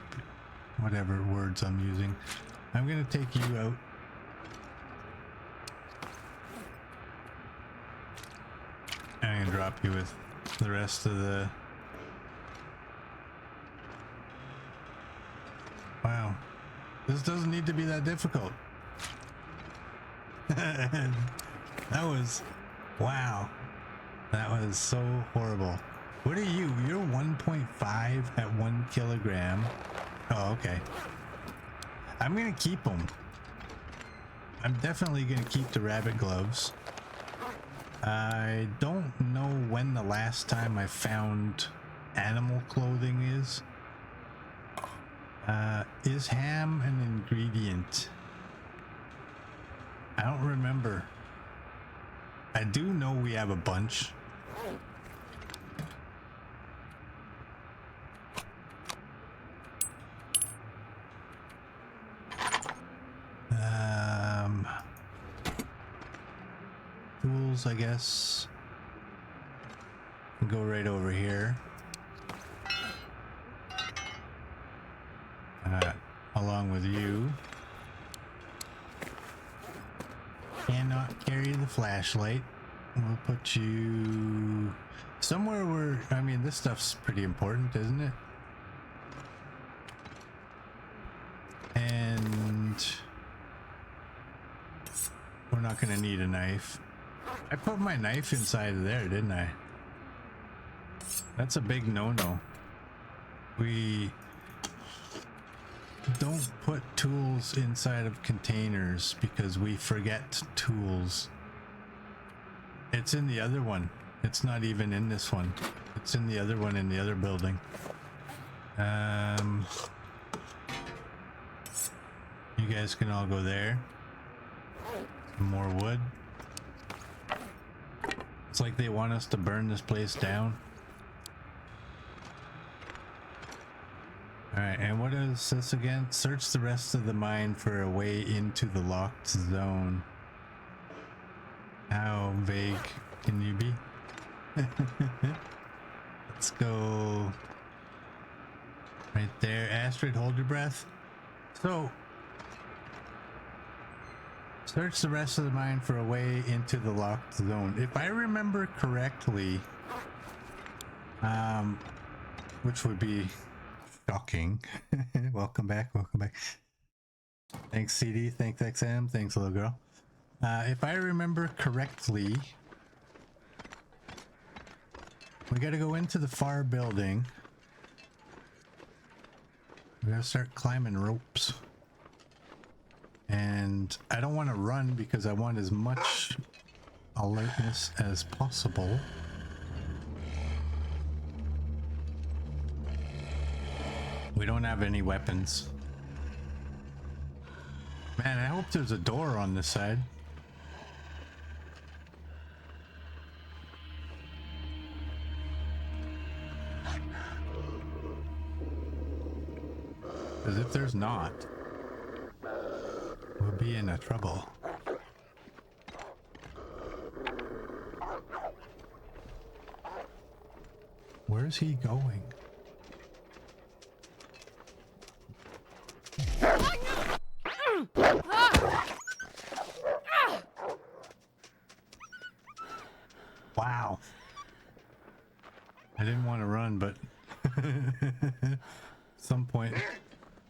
[SPEAKER 1] Whatever words I'm using. I'm gonna take you out. I'm gonna drop you with the rest of the... Wow. This doesn't need to be that difficult. That was... Wow. That was so horrible. What are you? You're 1.5 at 1 kilogram. Oh, okay. I'm gonna keep them. I'm definitely gonna keep the rabbit gloves. I don't know when the last time I found animal clothing is. Is ham an ingredient? I don't remember. I do know we have a bunch. tools, I guess. Go right over here. Along with you. Cannot carry the flashlight. We'll put you somewhere where, I mean, this stuff's pretty important, isn't it? And we're not gonna need a knife. I put my knife inside of there, didn't I? That's a big no-no. We don't put tools inside of containers because we forget tools. It's in the other one. It's not even in this one. It's in the other one in the other building. You guys can all go there. Some more wood. It's like they want us to burn this place down. Alright, and what is this again? Search the rest of the mine for a way into the locked zone. How vague can you be? Let's go right there. Astrid, hold your breath. So, search the rest of the mine for a way into the locked zone. If I remember correctly, which would be shocking. Welcome back, welcome back. Thanks CD, thanks XM, thanks little girl. If I remember correctly, we gotta go into the far building. We gotta start climbing ropes. And I don't want to run because I want as much alertness as possible. We don't have any weapons. Man, I hope there's a door on this side. Because if there's not, we'll be in a trouble. Where's he going? Wow. I didn't want to run, but at some point,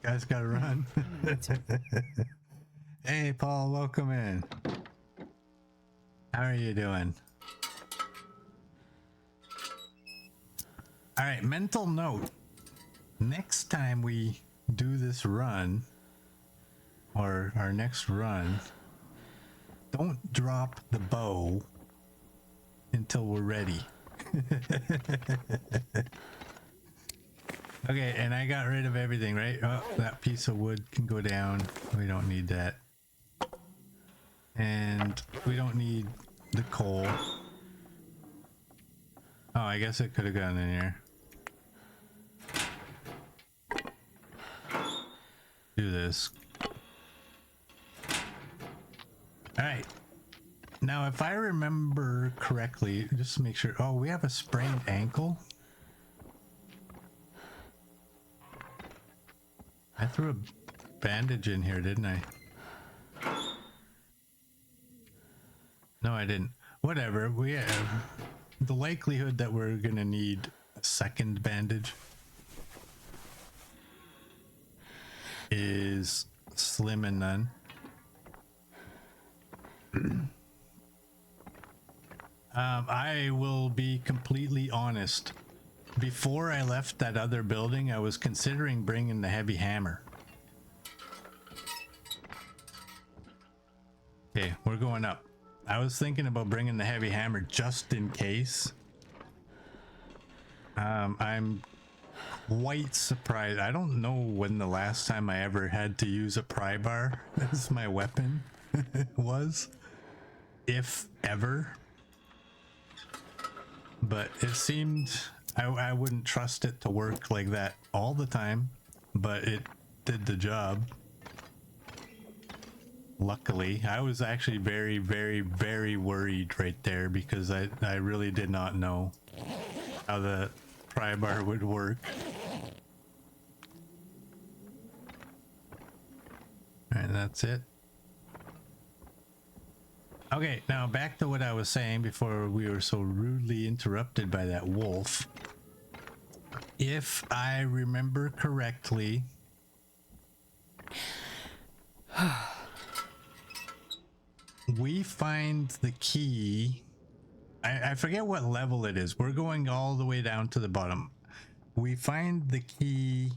[SPEAKER 1] guys gotta run. Hey, Paul, welcome in. How are you doing? All right, mental note. Next time we do this run, or our next run, don't drop the bow until we're ready. Okay, and I got rid of everything, right? Oh, that piece of wood can go down. We don't need that. And we don't need the coal. Oh, I guess it could have gone in here. Do this. Alright. Now, if I remember correctly, just to make sure. Oh, we have a sprained ankle. I threw a bandage in here, didn't I? No, I didn't. Whatever. We have the likelihood that we're gonna need a second bandage is slim and none. I will be completely honest. Before I left that other building, I was considering bringing the heavy hammer. Okay, we're going up. I was thinking about bringing the heavy hammer just in case. I'm quite surprised. I don't know when the last time I ever had to use a pry bar as my weapon was, if ever. But it seemed I wouldn't trust it to work like that all the time, but it did the job. Luckily, I was actually very, very, very worried right there because I really did not know how the pry bar would work. And that's it. Okay, now back to what I was saying before we were so rudely interrupted by that wolf. If I remember correctly, we find the key. I forget what level it is. We're going all the way down to the bottom. We find the key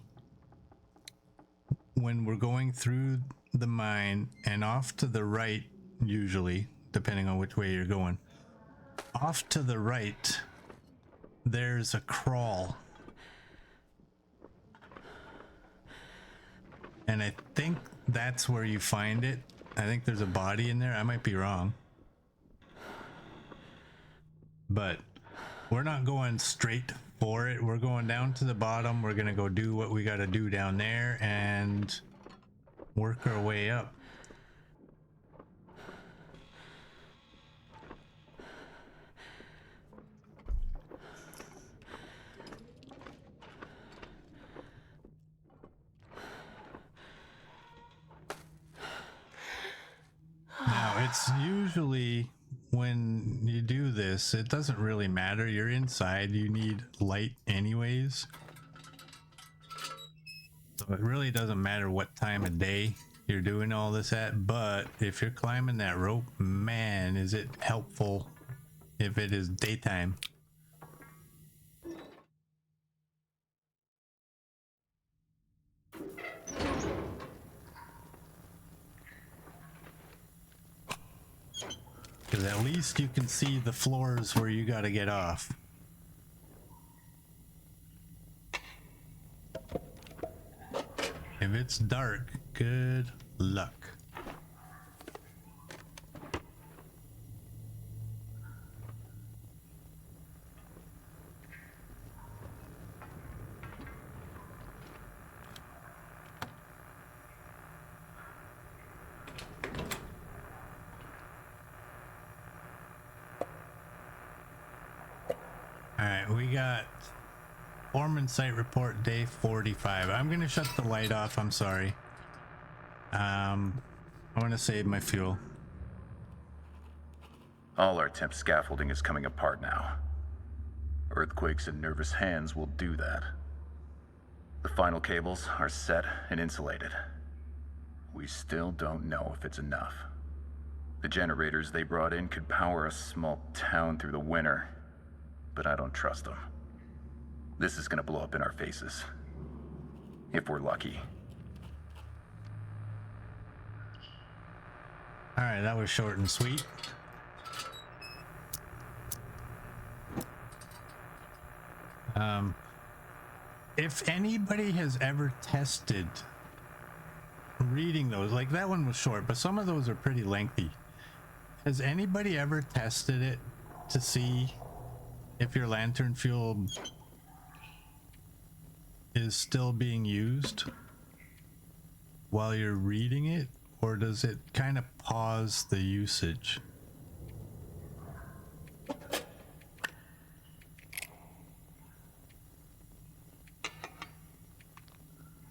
[SPEAKER 1] when we're going through the mine, and off to the right, usually, depending on which way you're going. Off to the right, there's a crawl. And I think that's where you find it. I think there's a body in there. I might be wrong. But we're not going straight for it. We're going down to the bottom. We're going to go do what we got to do down there and work our way up. Now, it's usually when you do this, it doesn't really matter. You're inside, you need light anyways. So it really doesn't matter what time of day you're doing all this at, but if you're climbing that rope, man, is it helpful if it is daytime. Because at least you can see the floors where you got to get off. If it's dark, good luck. Alright, we got foreman site report day 45. I'm gonna shut the light off, I'm sorry. I want to save my fuel.
[SPEAKER 3] All our temp scaffolding is coming apart now. Earthquakes and nervous hands will do that. The final cables are set and insulated. We still don't know if it's enough. The generators they brought in could power a small town through the winter, but I don't trust them. This is gonna blow up in our faces. If we're lucky.
[SPEAKER 1] Alright, that was short and sweet. If anybody has ever tested reading those, like that one was short, but some of those are pretty lengthy. Has anybody ever tested it to see if your lantern fuel is still being used while you're reading it, or does it kind of pause the usage?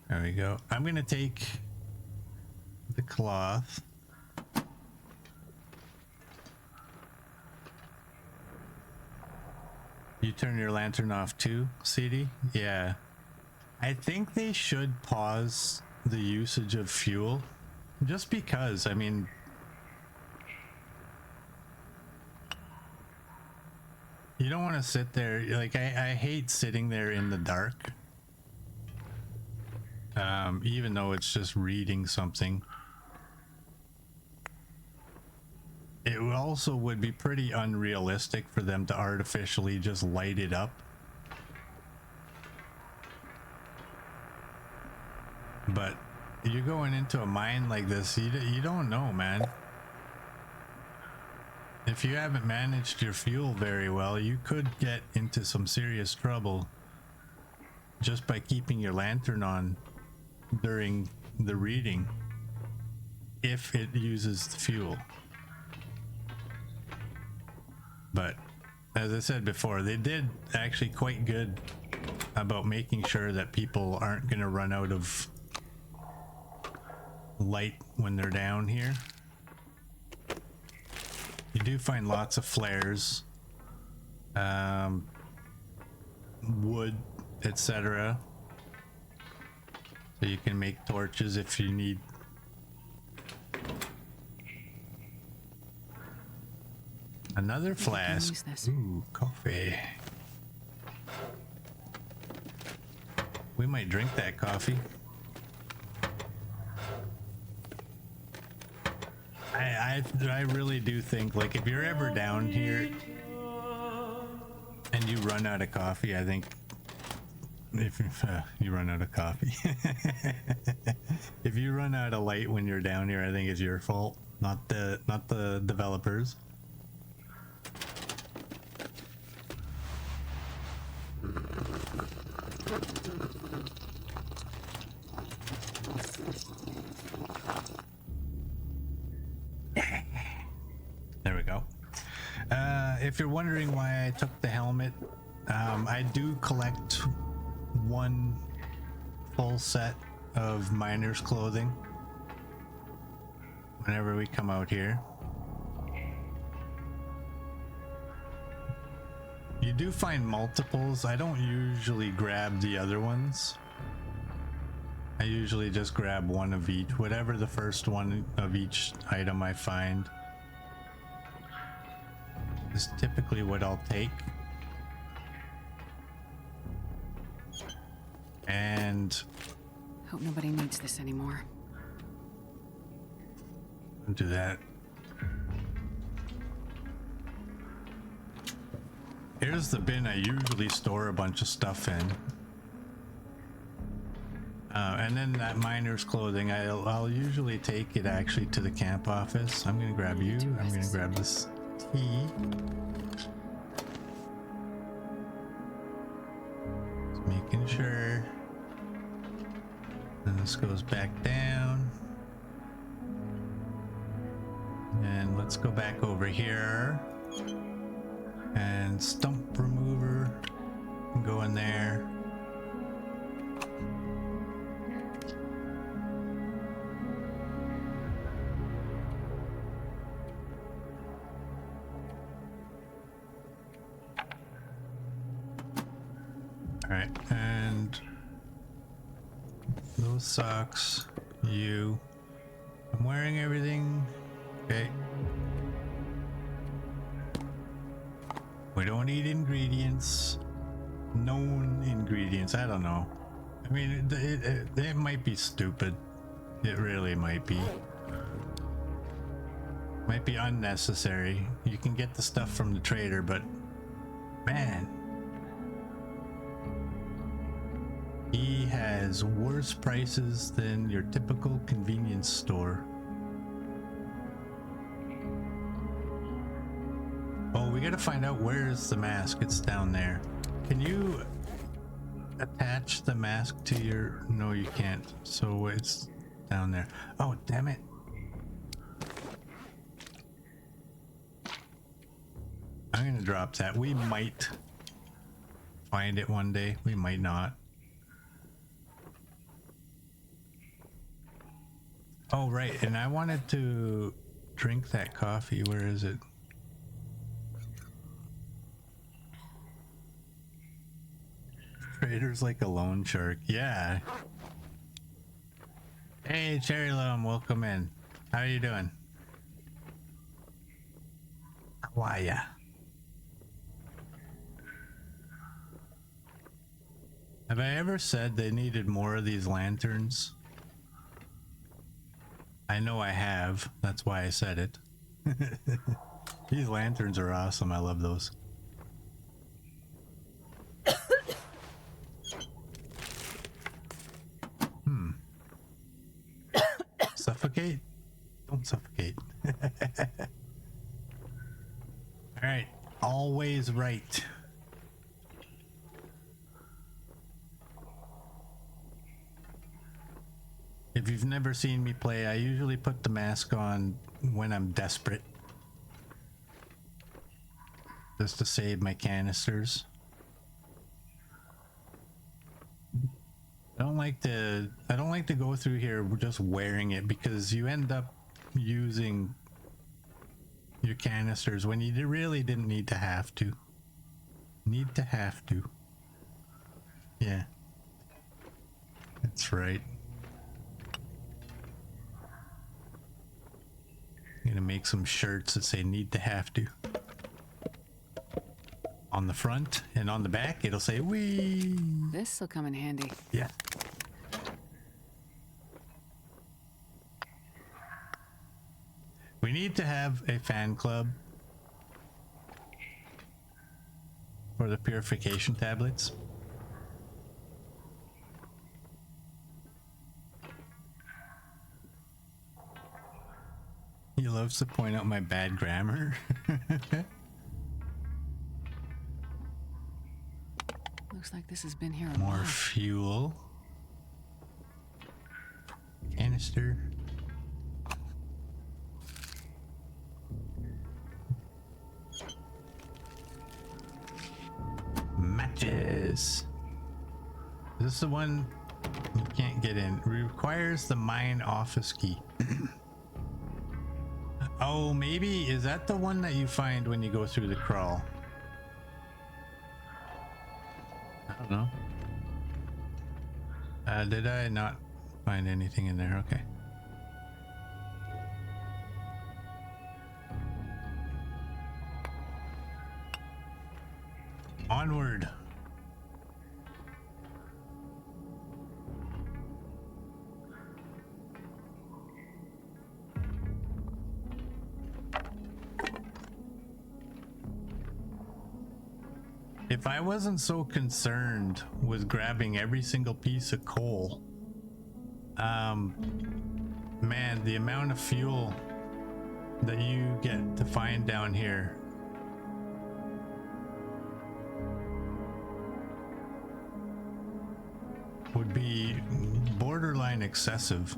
[SPEAKER 1] There we go. I'm gonna take the cloth. You turn your lantern off too, CD? Yeah. I think they should pause the usage of fuel just because, I mean, you don't want to sit there, like I hate sitting there in the dark. Even though it's just reading something. It also would be pretty unrealistic for them to artificially just light it up. But you're going into a mine like this, you don't know, man. If you haven't managed your fuel very well, you could get into some serious trouble just by keeping your lantern on during the reading. if it uses the fuel. But as I said before, they did actually quite good about making sure that people aren't going to run out of light when they're down here. You do find lots of flares, wood, etc. So you can make torches if you need. Another flask.
[SPEAKER 2] Use this.
[SPEAKER 1] Ooh, coffee. We might drink that coffee. I really do think, like, if you're ever down here and you run out of coffee, I think if you run out of coffee, if you run out of light when you're down here, I think it's your fault, not the developers. There we go. If you're wondering why I took the helmet, I do collect one full set of miner's clothing whenever we come out here. You do find multiples. I don't usually grab the other ones. I usually just grab one of each, whatever the first one of each item I find is typically what I'll take. And
[SPEAKER 2] Hope nobody needs this anymore.
[SPEAKER 1] I'll do that. Here's the bin I usually store a bunch of stuff in. And then that miner's clothing, I'll usually take it actually to the camp office. I'm gonna grab you. I'm gonna grab this tea. Just making sure. And this goes back down. And let's go back over here. And stump remover can go in there. All right, and those socks, you. I'm wearing everything. Okay. We don't need ingredients. Known ingredients. I don't know. I mean, it might be stupid. It really might be. Might be unnecessary. You can get the stuff from the trader, but man, he has worse prices than your typical convenience store. Oh, we gotta find out where's the mask. It's down there. Can you attach the mask to your... No, you can't. So it's down there. Oh, damn it. I'm gonna drop that. We might find it one day. We might not. Oh, right. And I wanted to drink that coffee. Where is it? Trader's like a loan shark. Yeah. Hey, Cherry Lum, welcome in. How are you doing? How are ya? Have I ever said they needed more of these lanterns? I know I have. That's why I said it. These lanterns are awesome. I love those. Suffocate? Don't suffocate. All right. Always right. If you've never seen me play, I usually put the mask on when I'm desperate. Just to save my canisters. I don't like to go through here just wearing it, because you end up using your canisters when you really didn't need to have to. Yeah. That's right. I'm gonna make some shirts that say need to have to. On the front and on the back, it'll say wee.
[SPEAKER 2] This'll come in handy.
[SPEAKER 1] Yeah. We need to have a fan club for the purification tablets. He loves to point out my bad grammar.
[SPEAKER 2] Looks like this has been here a
[SPEAKER 1] More
[SPEAKER 2] while.
[SPEAKER 1] fuel. Canister. Matches. Is this the one you can't get in? Requires the mine office key. Oh, maybe is that the one that you find when you go through the crawl? I don't know. Did I not find anything in there? Okay. Onward. If I wasn't so concerned with grabbing every single piece of coal, man, the amount of fuel that you get to find down here would be borderline excessive.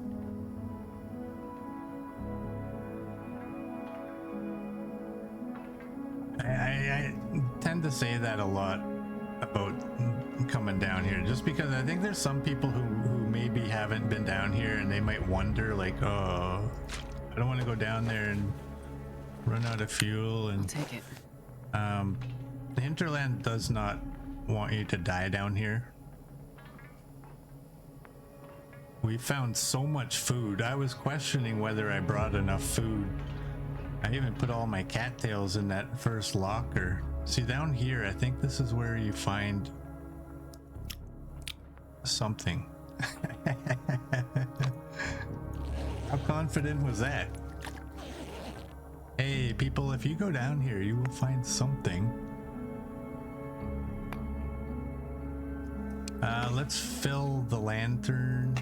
[SPEAKER 1] I tend to say that a lot about coming down here, just because I think there's some people who maybe haven't been down here and they might wonder, like, oh, I don't want to go down there and run out of fuel. And
[SPEAKER 2] Take it.
[SPEAKER 1] the hinterland does not want you to die down here. We found so much food. I was questioning whether I brought enough food. I even put all my cattails in that first locker. See, down here, I think this is where you find something. How confident was that? Hey, people, if you go down here, you will find something. Let's fill the lantern.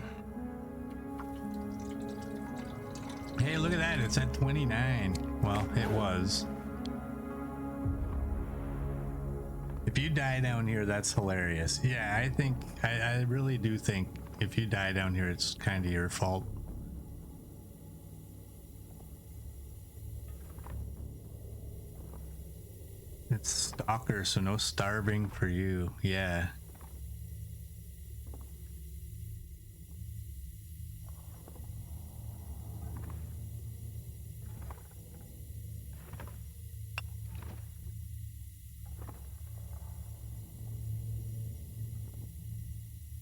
[SPEAKER 1] Hey, look at that. It's at 29. Well, it was. If you die down here, that's hilarious. Yeah, I think, I really do think if you die down here, it's kind of your fault. It's Stalker, so no starving for you. Yeah.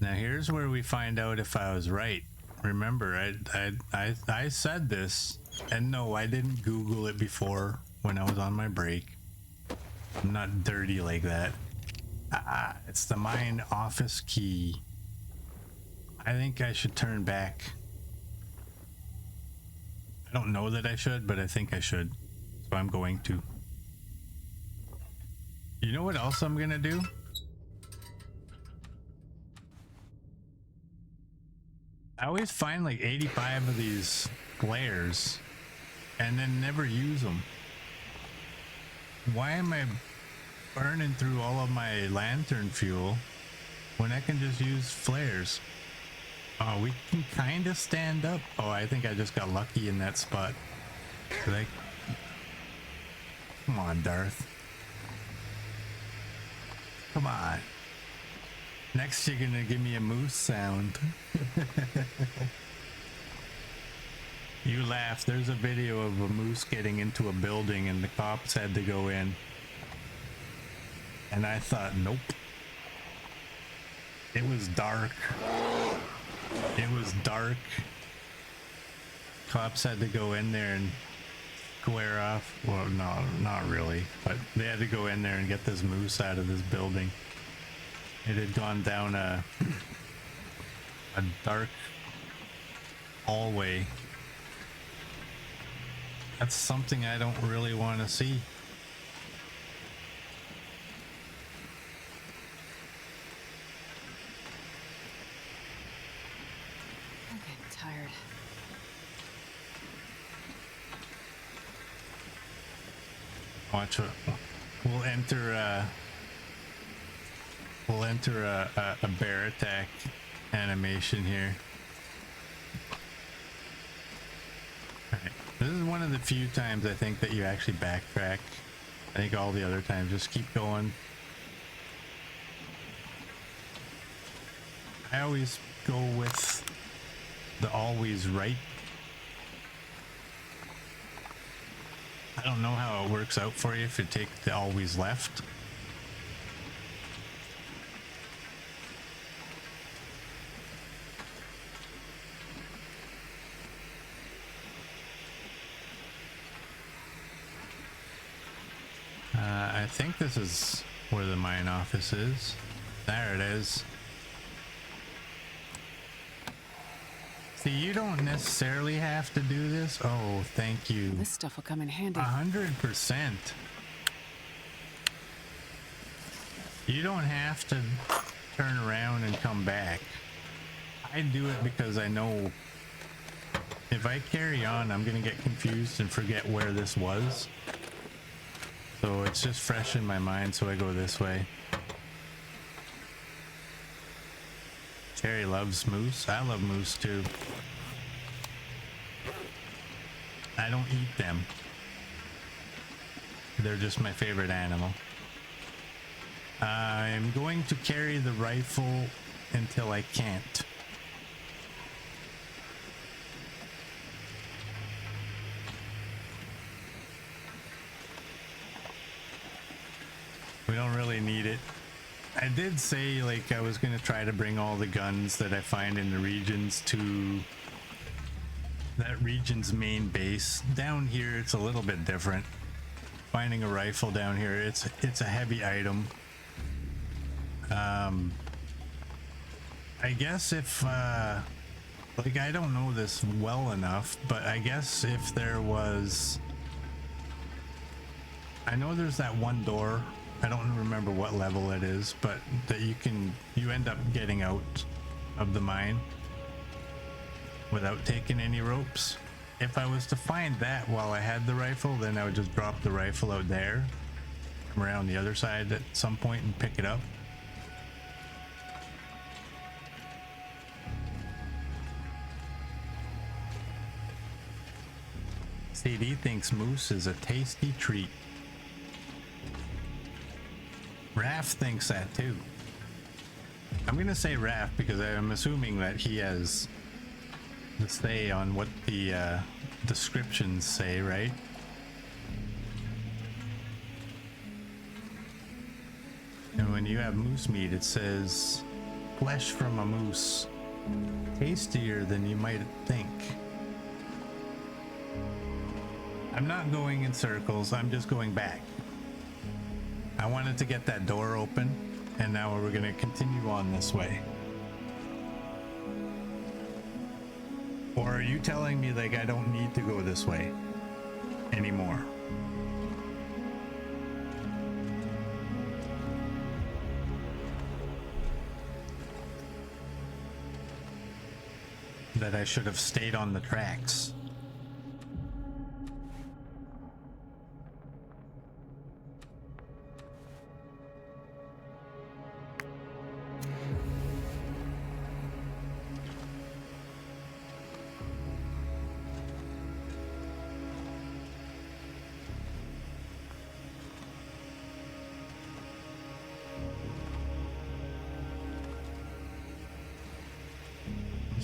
[SPEAKER 1] Now here's where we find out if I was right. Remember, I said this, and no, I didn't Google it before when I was on my break. I'm not dirty like that. It's the mine office key. I think I should turn back. I don't know that I should, but I think I should. So I'm going to. You know what else I'm gonna do? I always find like 85 of these flares and then never use them. Why am I burning through all of my lantern fuel when I can just use flares? Oh, we can kind of stand up. Oh, I think I just got lucky in that spot. Like, come on, Darth. Come on. Next, you're gonna give me a moose sound. You laugh. There's a video of a moose getting into a building and the cops had to go in. And I thought, nope. It was dark. It was dark. Cops had to go in there and square off. Well, no, not really. But they had to go in there and get this moose out of this building. It had gone down a dark hallway. That's something I don't really want to see.
[SPEAKER 2] I'm getting tired.
[SPEAKER 1] Watch it. We'll enter a bear attack animation here. Alright. This is one of the few times I think that you actually backtrack. I think all the other times just keep going. I always go with the always right. I don't know how it works out for you if you take the always left. I think this is where the mine office is. There it is. See, you don't necessarily have to do this. Oh, thank you.
[SPEAKER 2] This stuff will come in handy.
[SPEAKER 1] 100%. You don't have to turn around and come back. I do it because I know if I carry on, I'm gonna get confused and forget where this was. So it's just fresh in my mind, so I go this way. Cherry loves moose. I love moose too. I don't eat them. They're just my favorite animal. I'm going to carry the rifle until I can't. We don't really need it. I did say like I was going to try to bring all the guns that I find in the regions to that region's main base. Down here it's a little bit different. Finding a rifle down here, it's a heavy item. I guess if like I don't know this well enough, but I guess if there was, I know there's that one door, I don't remember what level it is, but that you end up getting out of the mine without taking any ropes. If I was to find that while I had the rifle, then I would just drop the rifle out there, come around the other side at some point and pick it up. CD thinks moose is a tasty treat. Raph thinks that too. I'm gonna say Raph because I'm assuming that he has the say on what the descriptions say, right? And when you have moose meat, it says flesh from a moose, tastier than you might think. I'm not going in circles, I'm just going back. I wanted to get that door open, and now we're going to continue on this way. Or are you telling me like I don't need to go this way anymore? That I should have stayed on the tracks?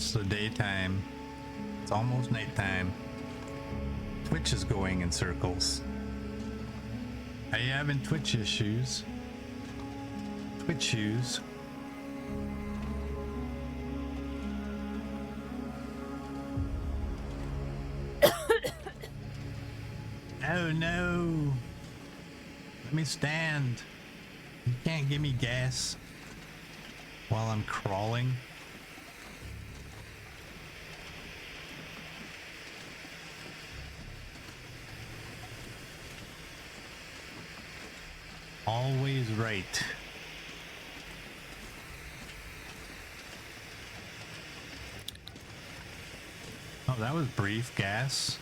[SPEAKER 1] It's the daytime. It's almost nighttime. Twitch is going in circles. Are you having Twitch issues? Twitch shoes. Oh no! Let me stand. You can't give me gas while I'm crawling. Always right. Oh, that was brief. Gas.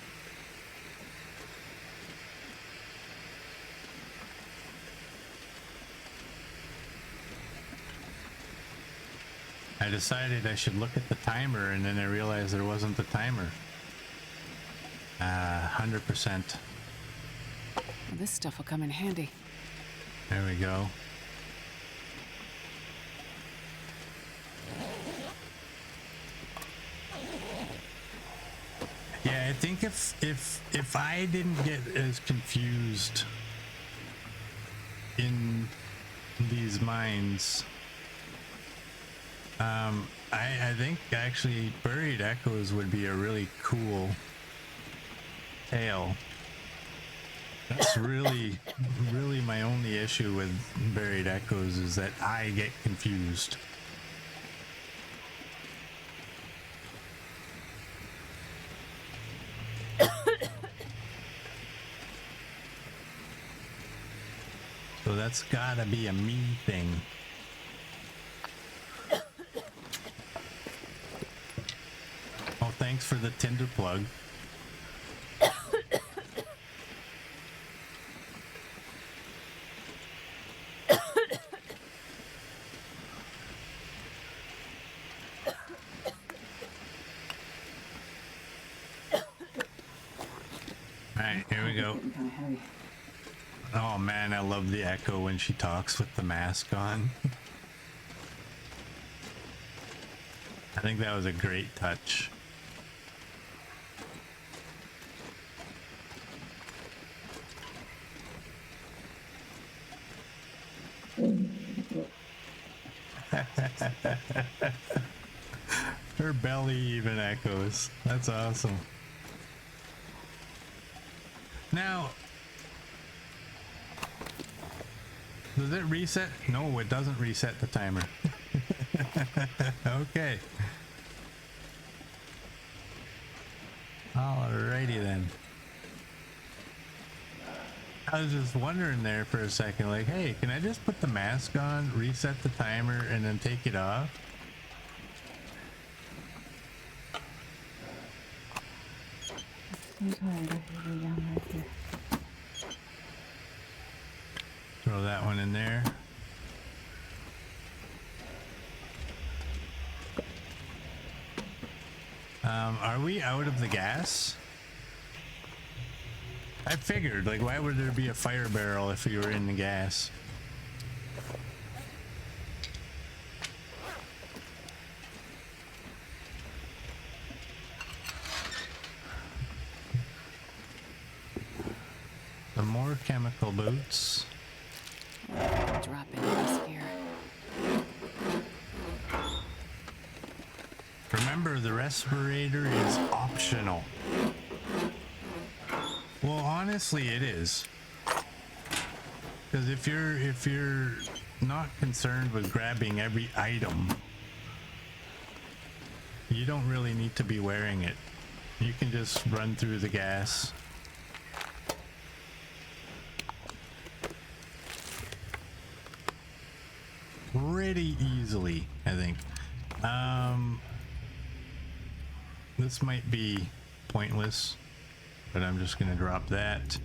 [SPEAKER 1] I decided I should look at the timer, and then I realized there wasn't the timer. 100%.
[SPEAKER 2] Well, this stuff will come in handy.
[SPEAKER 1] There we go. Yeah, I think if I didn't get as confused in these mines, I think actually Buried Echoes would be a really cool tale. That's really my only issue with Buried Echoes is that I get confused. So that's gotta be a me thing. Oh, thanks for the Tinder plug. Alright, here we go. Oh man, I love the echo when she talks with the mask on. I think that was a great touch. Her belly even echoes. That's awesome. Now, does it reset? No, it doesn't reset the timer. Okay. Alrighty then. I was just wondering there for a second, like, hey, can I just put the mask on, reset the timer, and then take it off?
[SPEAKER 4] I'm tired. I should be down right here.
[SPEAKER 1] Throw that one in there. Are we out of the gas? I figured, like, why would there be a fire barrel if you were in the gas? Some more chemical boots.
[SPEAKER 2] Drop in this gear.
[SPEAKER 1] Remember, the respirator is optional. Well, honestly, it is. Because if you're not concerned with grabbing every item, you don't really need to be wearing it. You can just run through the gas. Pretty easily, I think. This might be pointless, but I'm just gonna drop that.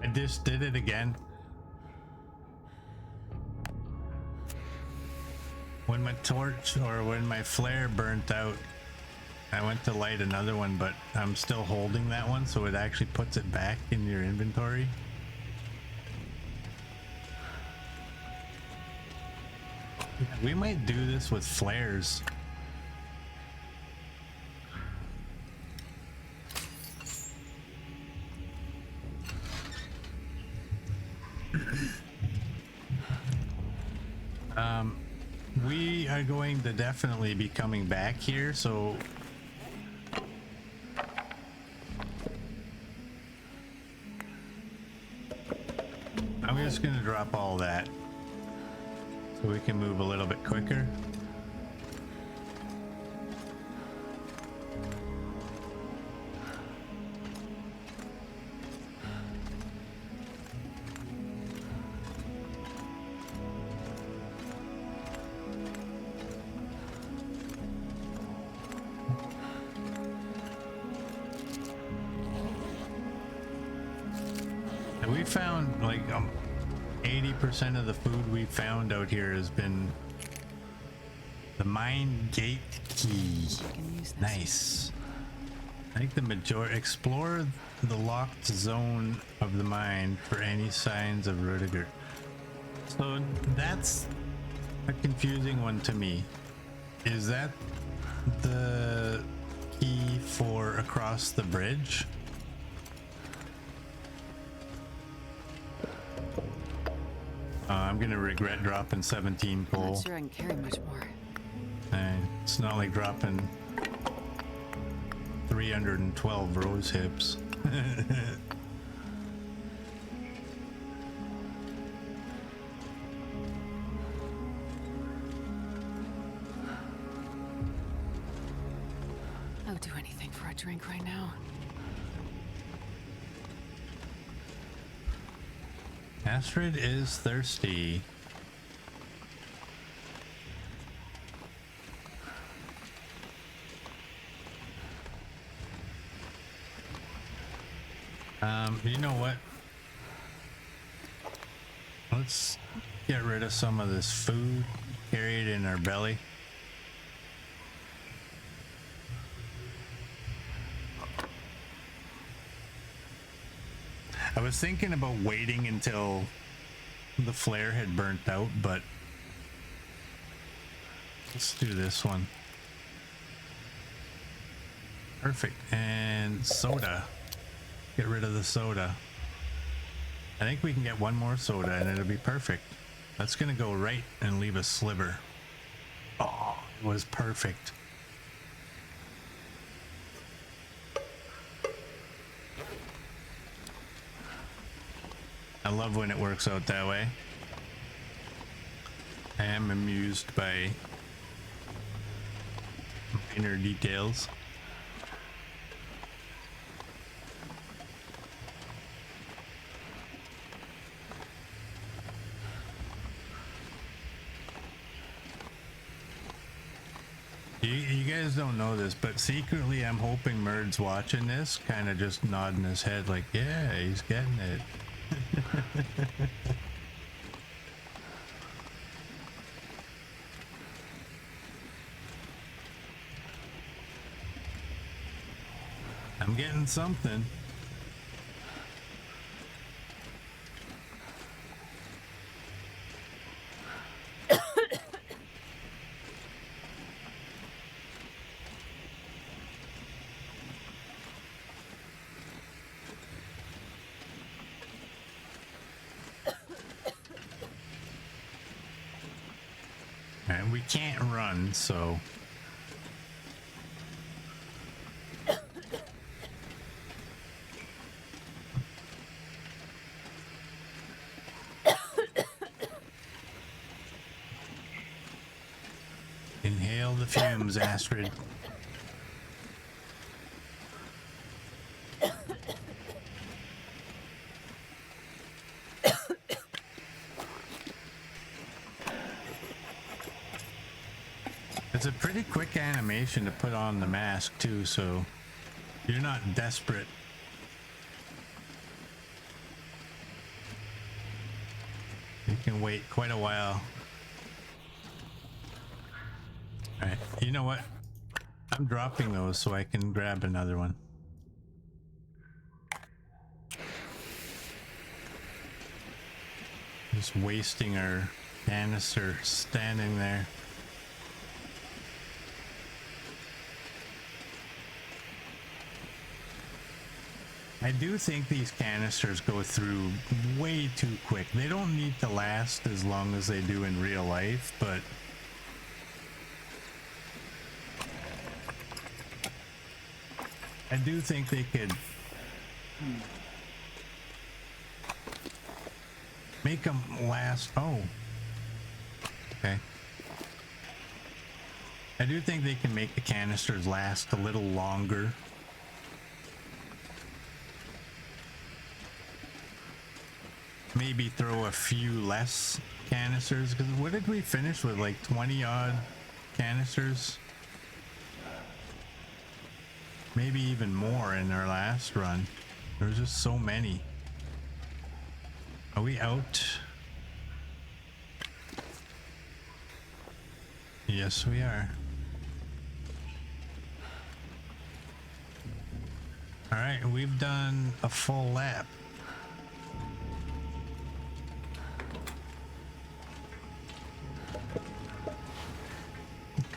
[SPEAKER 1] I just did it again. When my torch or when my flare burnt out, I went to light another one, but I'm still holding that one, so it actually puts it back in your inventory. We might do this with flares. We are going to definitely be coming back here, so I'm just going to drop all that so we can move a little bit quicker. And we found like 80% of the food we found out here has been the mine gate key.
[SPEAKER 2] Can use this.
[SPEAKER 1] Nice. I think the majority explore the locked zone of the mine for any signs of Rudiger. So that's a confusing one to me. Is that the key for across the bridge? I'm gonna regret dropping 17
[SPEAKER 2] I'm
[SPEAKER 1] coal.
[SPEAKER 2] not sure I can carry much more.
[SPEAKER 1] And it's not like dropping 312 rose hips.
[SPEAKER 2] I would do anything for a drink right now.
[SPEAKER 1] Astrid is thirsty. You know what? Let's get rid of some of this food, carry it in our belly. I was thinking about waiting until the flare had burnt out, but let's do this one. Perfect. And soda. Get rid of the soda. I think we can get one more soda and it'll be perfect. That's gonna go right and leave a sliver. Oh, it was perfect. I love when it works out that way. I am amused by minor details. You guys don't know this, but secretly I'm hoping Merd's watching this, kind of just nodding his head like, yeah, he's getting it. I'm getting something. And we can't run, so inhale the fumes, Astrid. It's a pretty quick animation to put on the mask too, so you're not desperate. You can wait quite a while. Alright, you know what? I'm dropping those so I can grab another one. Just wasting our canister standing there. I do think these canisters go through way too quick. They don't need to last as long as they do in real life, but I do think they could make them last. Oh, okay. I do think they can make the canisters last a little longer. Maybe throw a few less canisters, because what did we finish with, like 20 odd canisters? Maybe even more in our last run. There was just so many. Are we out? Yes, we are. All right, we've done a full lap.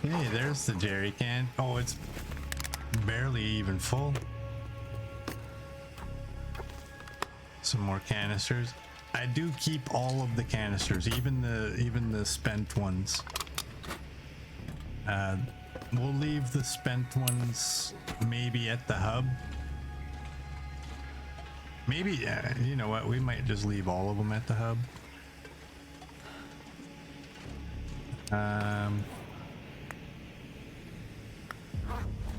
[SPEAKER 1] Okay, there's the jerry can. Oh, it's barely even full. Some more canisters. I do keep all of the canisters, even the spent ones. We'll leave the spent ones maybe at the hub. Maybe, you know what, we might just leave all of them at the hub.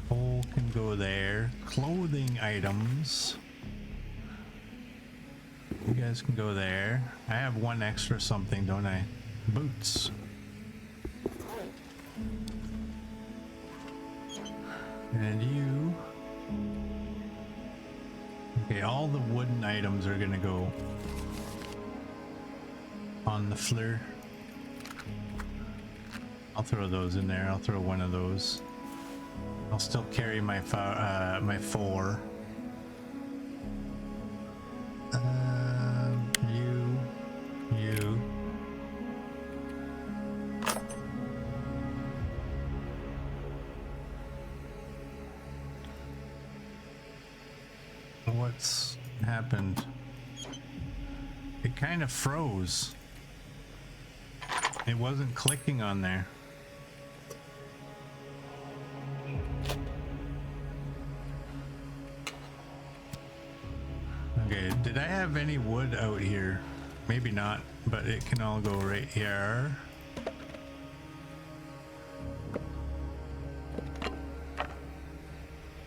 [SPEAKER 1] Pole can go there. Clothing items. You guys can go there. I have one extra something, don't I? Boots. And you. Okay, all the wooden items are gonna go on the floor. I'll throw those in there. I'll throw one of those. I'll still carry my my 4. You. What's happened? It kind of froze. It wasn't clicking on there. Okay, did I have any wood out here? Maybe not, but it can all go right here.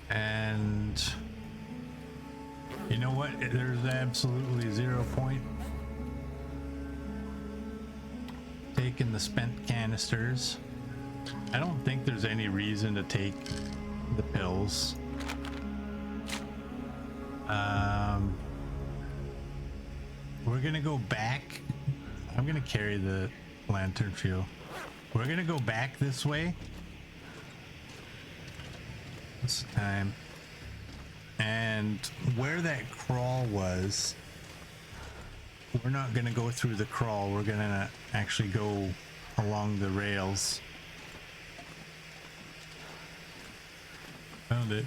[SPEAKER 1] And you know what? There's absolutely 0 point taking the spent canisters. I don't think there's any reason to take the pills. We're gonna go back. I'm gonna carry the lantern fuel. We're gonna go back this way. This time. And where that crawl was, we're not gonna go through the crawl. We're gonna actually go along the rails. Found it.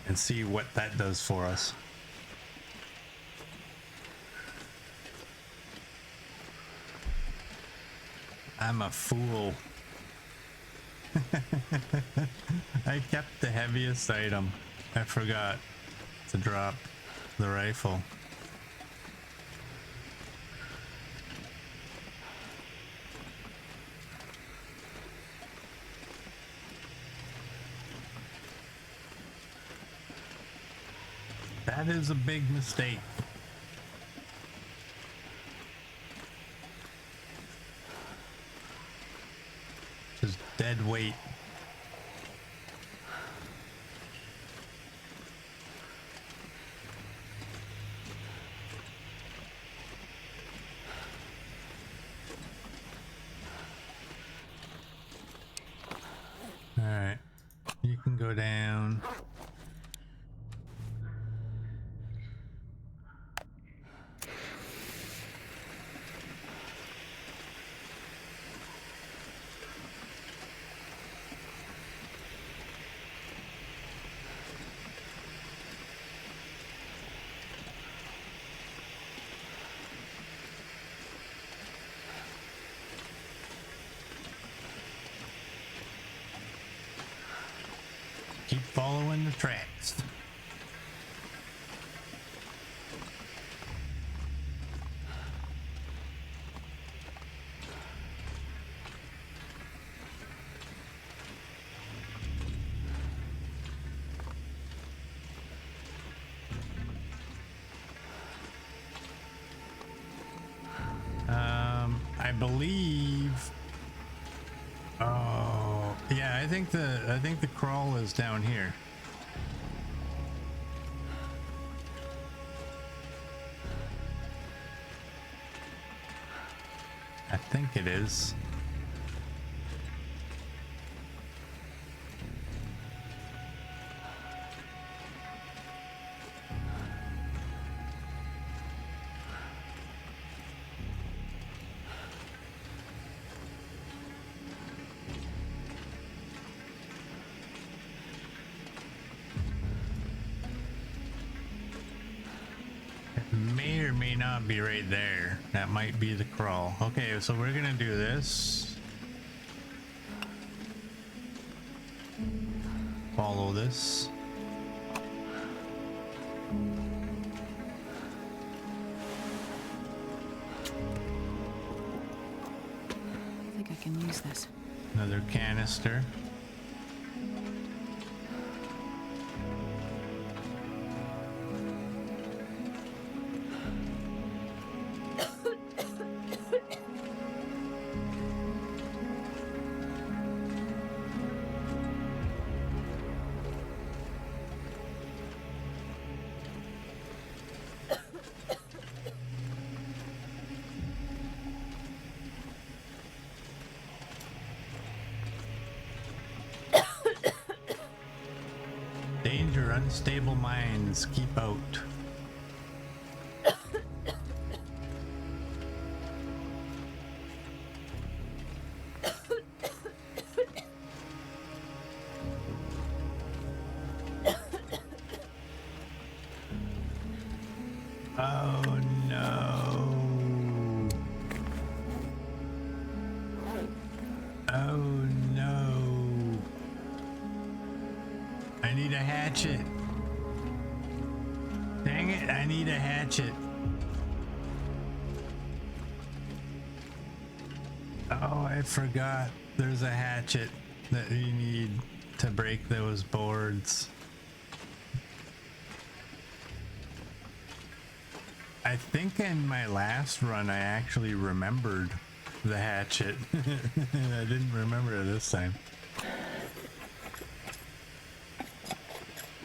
[SPEAKER 1] And see what that does for us. I'm a fool. I kept the heaviest item. I forgot to drop the rifle. That is a big mistake. Just dead weight. You can go down. Keep following the tracks. I believe. Oh, yeah. I think the crawl is down here. I think it is. May or may not be right there. That might be the crawl. Okay, so we're gonna do this. Follow this.
[SPEAKER 2] I think I can use this.
[SPEAKER 1] Another canister. Danger, unstable mines, keep out. Oh no. Oh no. I need a hatchet. Dang it, I need a hatchet. Oh, I forgot. There's a hatchet that you need to break those boards. I think in my last run I actually remembered the hatchet. I didn't remember it this time.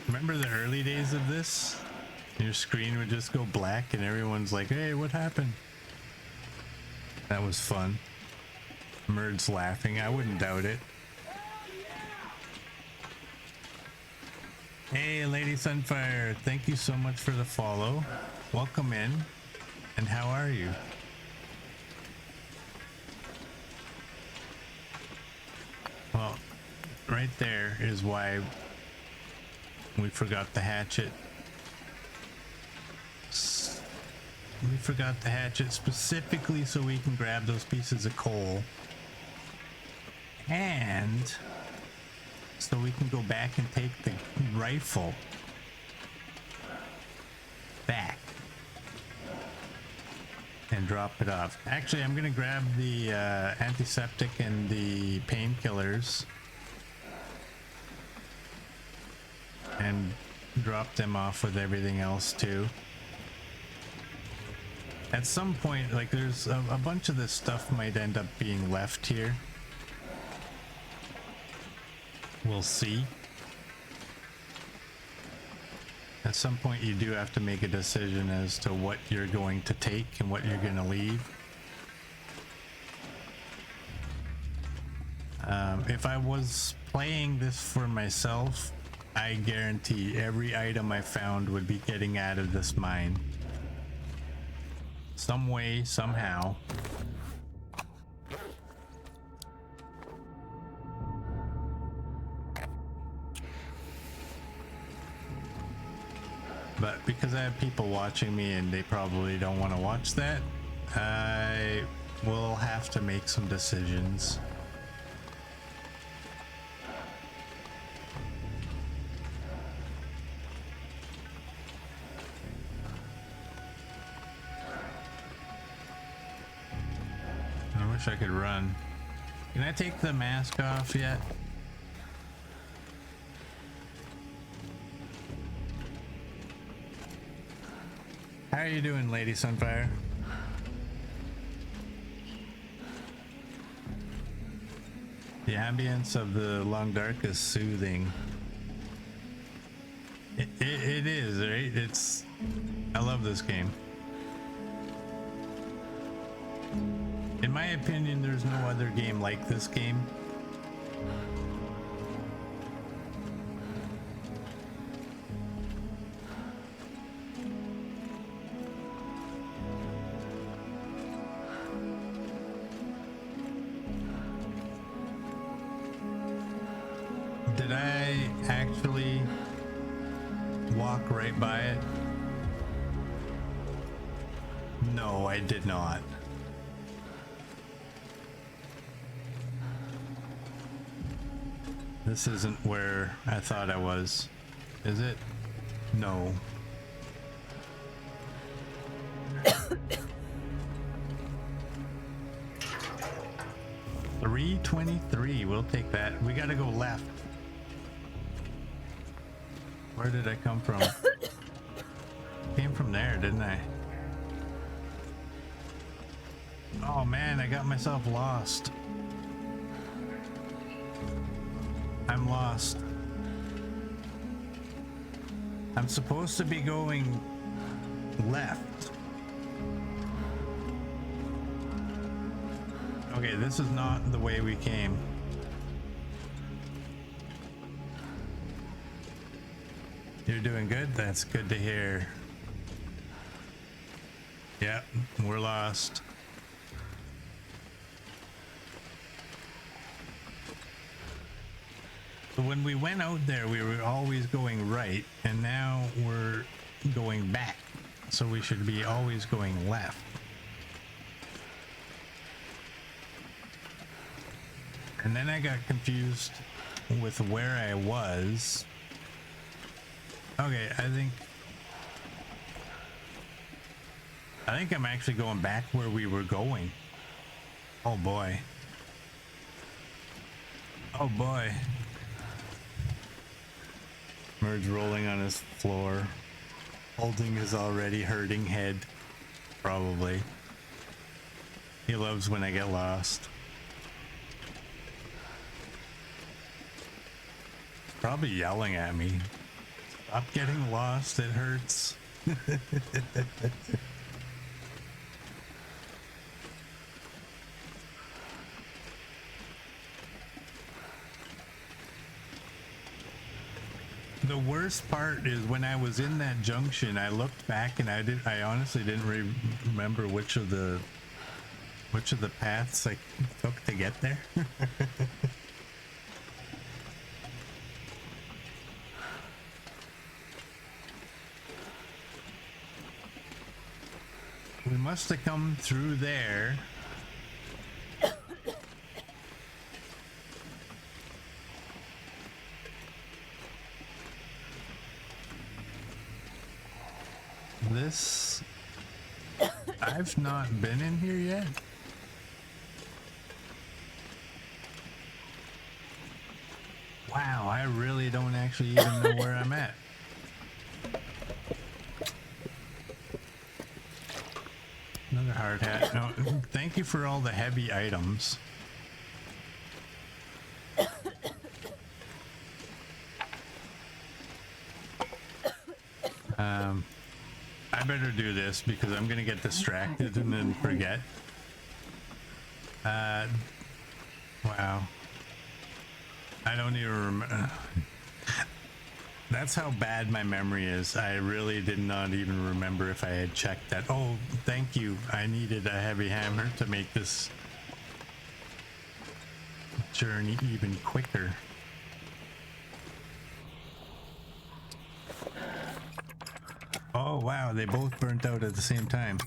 [SPEAKER 1] Remember the early days of this? Your screen would just go black and everyone's like, hey, what happened? That was fun. Merd's laughing. I wouldn't doubt it. Hey, Lady Sunfire, thank you so much for the follow. Welcome in. And how are you? Well, right there is why we forgot the hatchet. We forgot the hatchet specifically so we can grab those pieces of coal. And so we can go back and take the rifle back and drop it off. Actually, I'm gonna grab the antiseptic and the painkillers and drop them off with everything else too. At some point, like there's a bunch of this stuff might end up being left here. We'll see. At some point you do have to make a decision as to what you're going to take and what you're going to leave. If I was playing this for myself, I guarantee every item I found would be getting out of this mine. Some way, somehow. But because I have people watching me and they probably don't want to watch that, I will have to make some decisions. I wish I could run. Can I take the mask off yet? How are you doing, Lady Sunfire? The ambience of the long dark is soothing. It is, right? It's... I love this game. In my opinion, there's no other game like this game. Did I actually walk right by it? No, I did not. This isn't where I thought I was, is it? No. $323, we'll take that. We gotta go left. Where did I come from? Came from there, didn't I? Oh man, I got myself lost. I'm lost. I'm supposed to be going left. Okay, this is not the way we came. You're doing good? That's good to hear. Yep, we're lost. So when we went out there, we were always going right, and now we're going back. So we should be always going left. And then I got confused with where I was. Okay, I think I'm actually going back where we were going. Oh boy. Oh boy. Merge rolling on his floor, holding his already hurting head. Probably. He loves when I get lost. Probably yelling at me. Stop getting lost, it hurts. The worst part is when I was in that junction, I looked back and I honestly didn't remember which of the paths I took to get there. We must have come through there. This... I've not been in here yet. Wow, I really don't actually even know where I'm at. Another hard hat. No, thank you for all the heavy items. I better do this because I'm gonna get distracted and then forget. Wow. I don't even remember. That's how bad my memory is. I really did not even remember if I had checked that. Oh, thank you. I needed a heavy hammer to make this journey even quicker. Oh, wow. They both burnt out at the same time.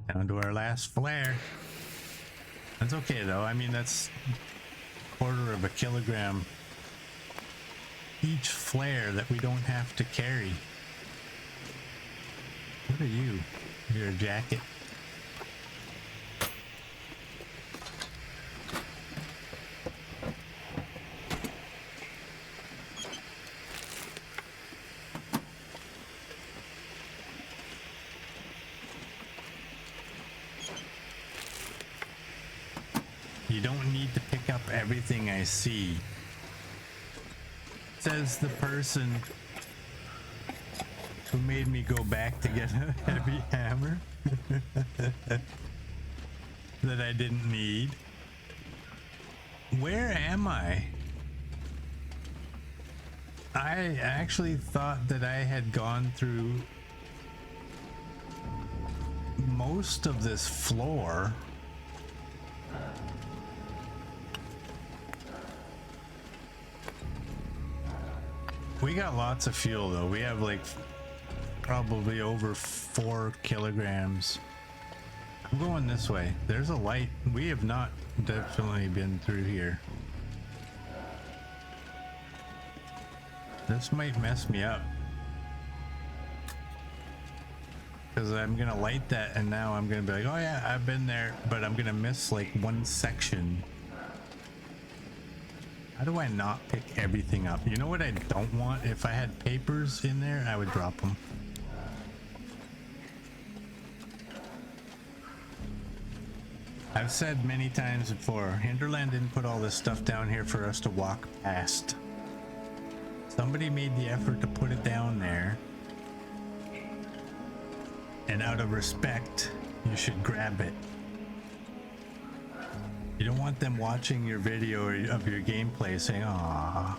[SPEAKER 1] Down to our last flare. That's okay though. I mean, that's a quarter of a kilogram each flare that we don't have to carry. What are you? You're a jacket. You don't need to pick up everything I see, says the person who made me go back to get a heavy hammer that I didn't need. Where am I? I actually thought that I had gone through most of this floor. We got lots of fuel though. We have like probably over 4 kilograms. I'm going this way. There's a light. We have not definitely been through here. This might mess me up, because I'm gonna light that and now I'm gonna be like, oh yeah, I've been there, but I'm gonna miss like one section. How do I not pick everything up? You know what I don't want? If I had papers in there, I would drop them. I've said many times before, Hinterland didn't put all this stuff down here for us to walk past. Somebody made the effort to put it down there, and out of respect, you should grab it. You don't want them watching your video of your gameplay saying, "Aw,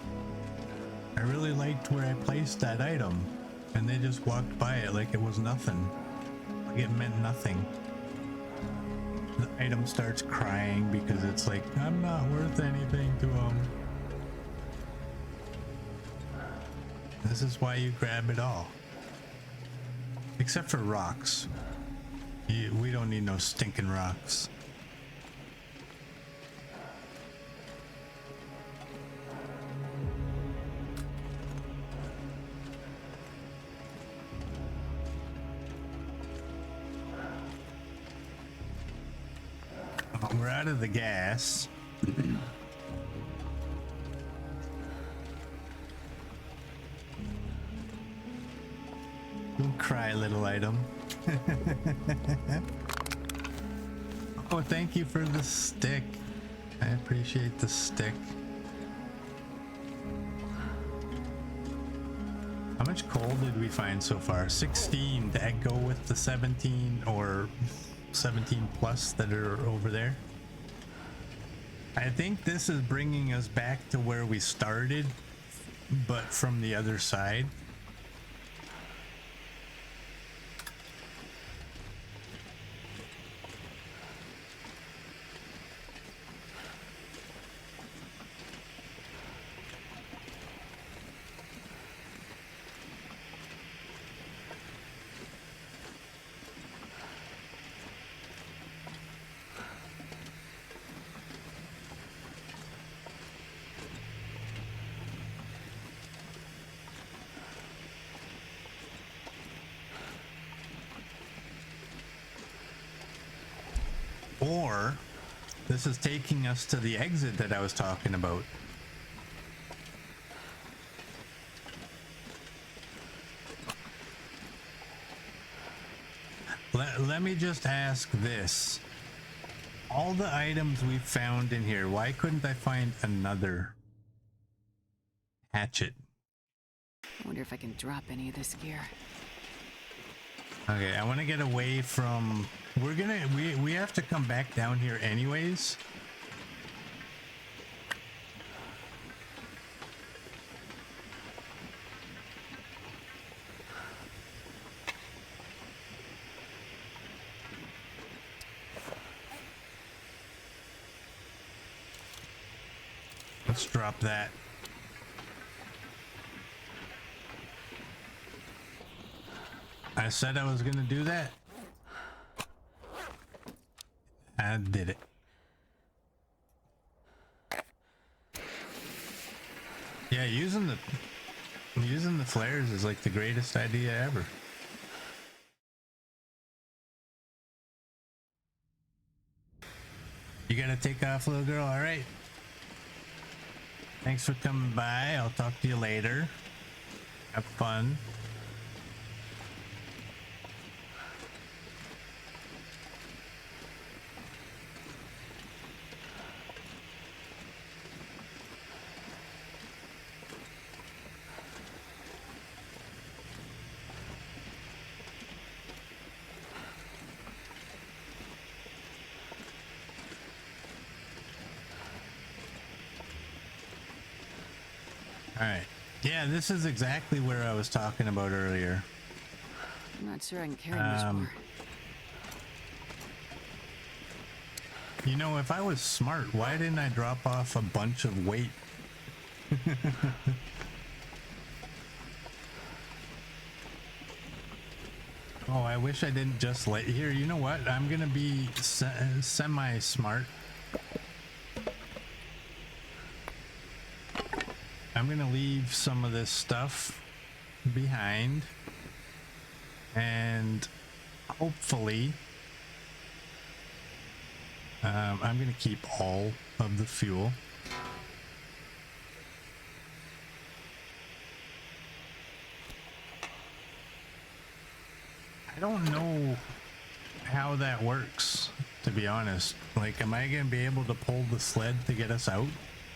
[SPEAKER 1] I really liked where I placed that item," and they just walked by it like it was nothing, like it meant nothing. The item starts crying because it's like, I'm not worth anything to them. This is why you grab it all. Except for rocks. We don't need no stinking rocks. We're out of the gas. Don't cry, little item. Oh, thank you for the stick. I appreciate the stick. How much coal did we find so far? 16. Did I go with the 17 or 17 plus that are over there? I think this is bringing us back to where we started, but from the other side. Or this is taking us to the exit that I was talking about. Let me just ask this. All the items we found in here, why couldn't I find another hatchet?
[SPEAKER 2] I wonder if I can drop any of this gear.
[SPEAKER 1] Okay, I want to get away from we have to come back down here anyways. Let's drop that. I said I was gonna do that. I did it. Yeah, using the flares is like the greatest idea ever. You gotta take off, little girl. All right. Thanks for coming by. I'll talk to you later. Have fun. Alright. Yeah, this is exactly where I was talking about earlier.
[SPEAKER 2] I'm not sure I can carry much more.
[SPEAKER 1] You know, if I was smart, why didn't I drop off a bunch of weight? Oh, I wish I didn't just let... Here, you know what? I'm gonna be semi-smart. I'm gonna leave some of this stuff behind, and hopefully I'm gonna keep all of the fuel. I don't know how that works, to be honest. Like, am I gonna be able to pull the sled to get us out?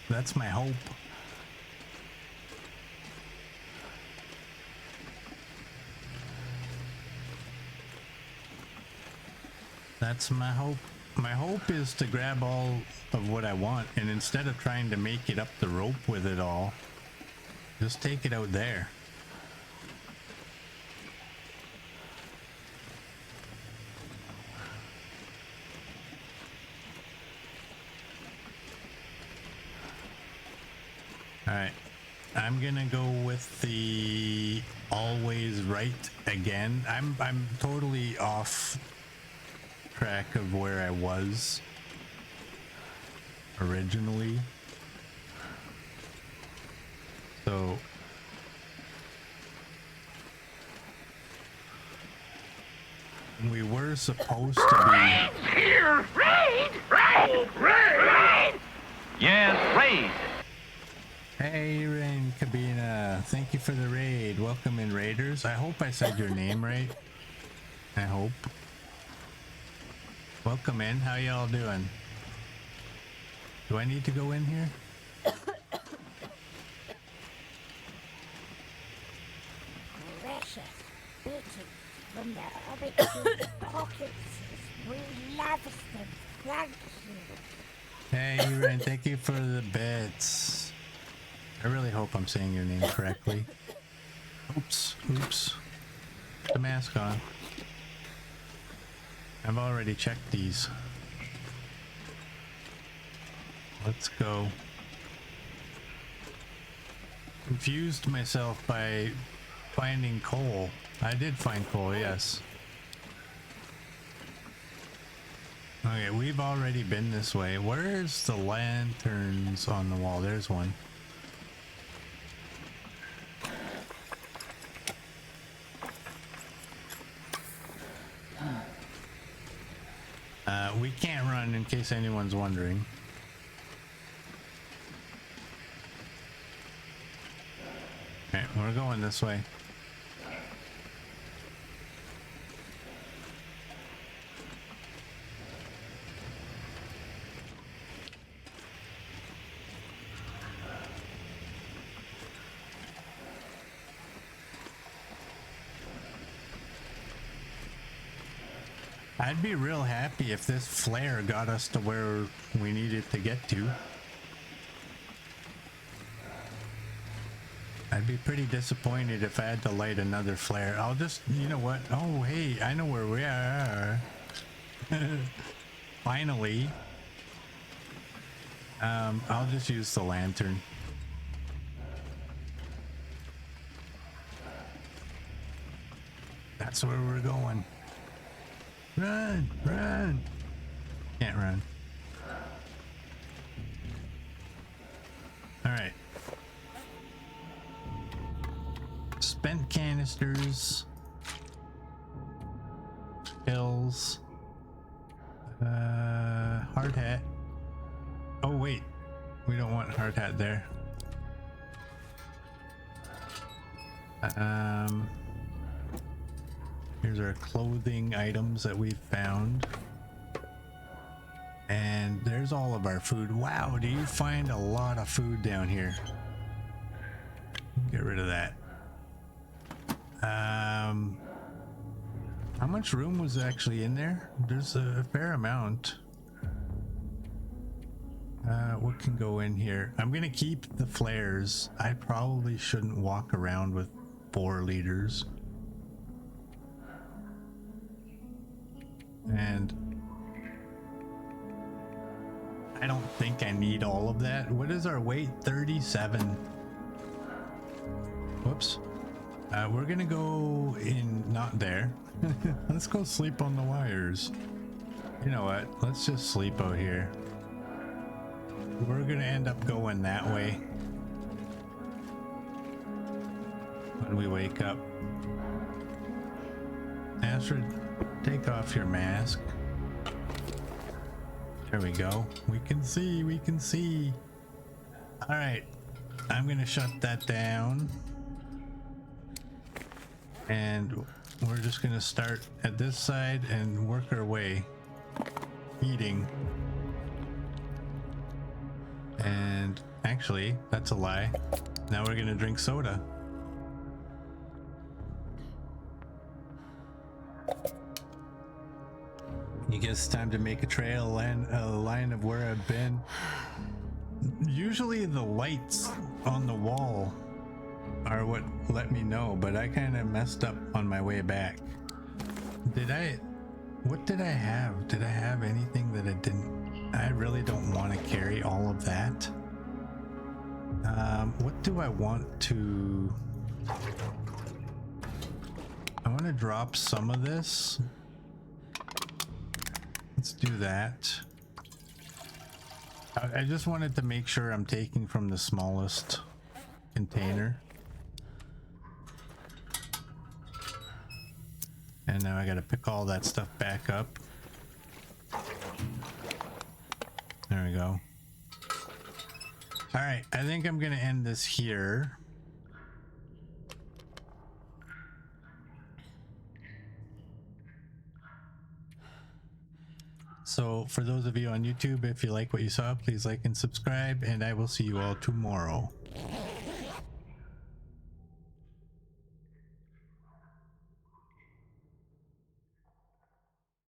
[SPEAKER 1] That's my hope. That's my hope. My hope is to grab all of what I want, and instead of trying to make it up the rope with it all, just take it out there. Alright, I'm gonna go with the always right again. I'm totally off track of where I was originally. So we were supposed to be
[SPEAKER 5] Here! Raid! Raid! Raid! Yes, raid!
[SPEAKER 1] Hey, Rain Cabina, thank you for the raid. Welcome in, Raiders. I hope I said your name right. I hope. Welcome in. How y'all doing? Do I need to go in here?
[SPEAKER 6] Precious booty from the Orbit's pockets. We love them. Thank you.
[SPEAKER 1] Hey, Rain, thank you for the bits. I really hope I'm saying your name correctly. Oops, oops. Put the mask on. I've already checked these. Let's go. Confused myself by finding coal. I did find coal, yes. Okay, we've already been this way. Where's the lanterns on the wall? There's one. We can't run, in case anyone's wondering. Okay, we're going this way. I'd be real happy if this flare got us to where we needed to get to. I'd be pretty disappointed if I had to light another flare. I'll just, you know what? Oh, hey, I know where we are. Finally. I'll just use the lantern. That's where we're going. Run, run. Can't run. All right. Spent canisters. Pills. Hard hat. Oh wait, we don't want hard hat there. Here's our clothing items that we found. And there's all of our food. Wow, do you find a lot of food down here? Get rid of that. How much room was actually in there? There's a fair amount. What can go in here? I'm gonna keep the flares. I probably shouldn't walk around with 4 liters. And I don't think I need all of that. What is our weight? 37. Whoops. We're gonna go in, not there. Let's go sleep on the wires. You know what? Let's just sleep out here. We're gonna end up going that way when we wake up. Astrid, take off your mask. There we go. We can see, we can see. All right, I'm gonna shut that down. And we're just gonna start at this side and work our way. Eating. And actually, that's a lie. Now we're gonna drink soda. You guess it's time to make a trail and a line of where I've been. Usually the lights on the wall are what let me know, but I kind of messed up on my way back. What did I have? Did I have anything that I didn't? I really don't want to carry all of that. What do I want to? I want to drop some of this. Let's do that. I just wanted to make sure I'm taking from the smallest container. And now I gotta pick all that stuff back up. There we go. All right, I think I'm gonna end this here. So for those of you on YouTube, if you like what you saw, please like and subscribe, and I will see you all tomorrow.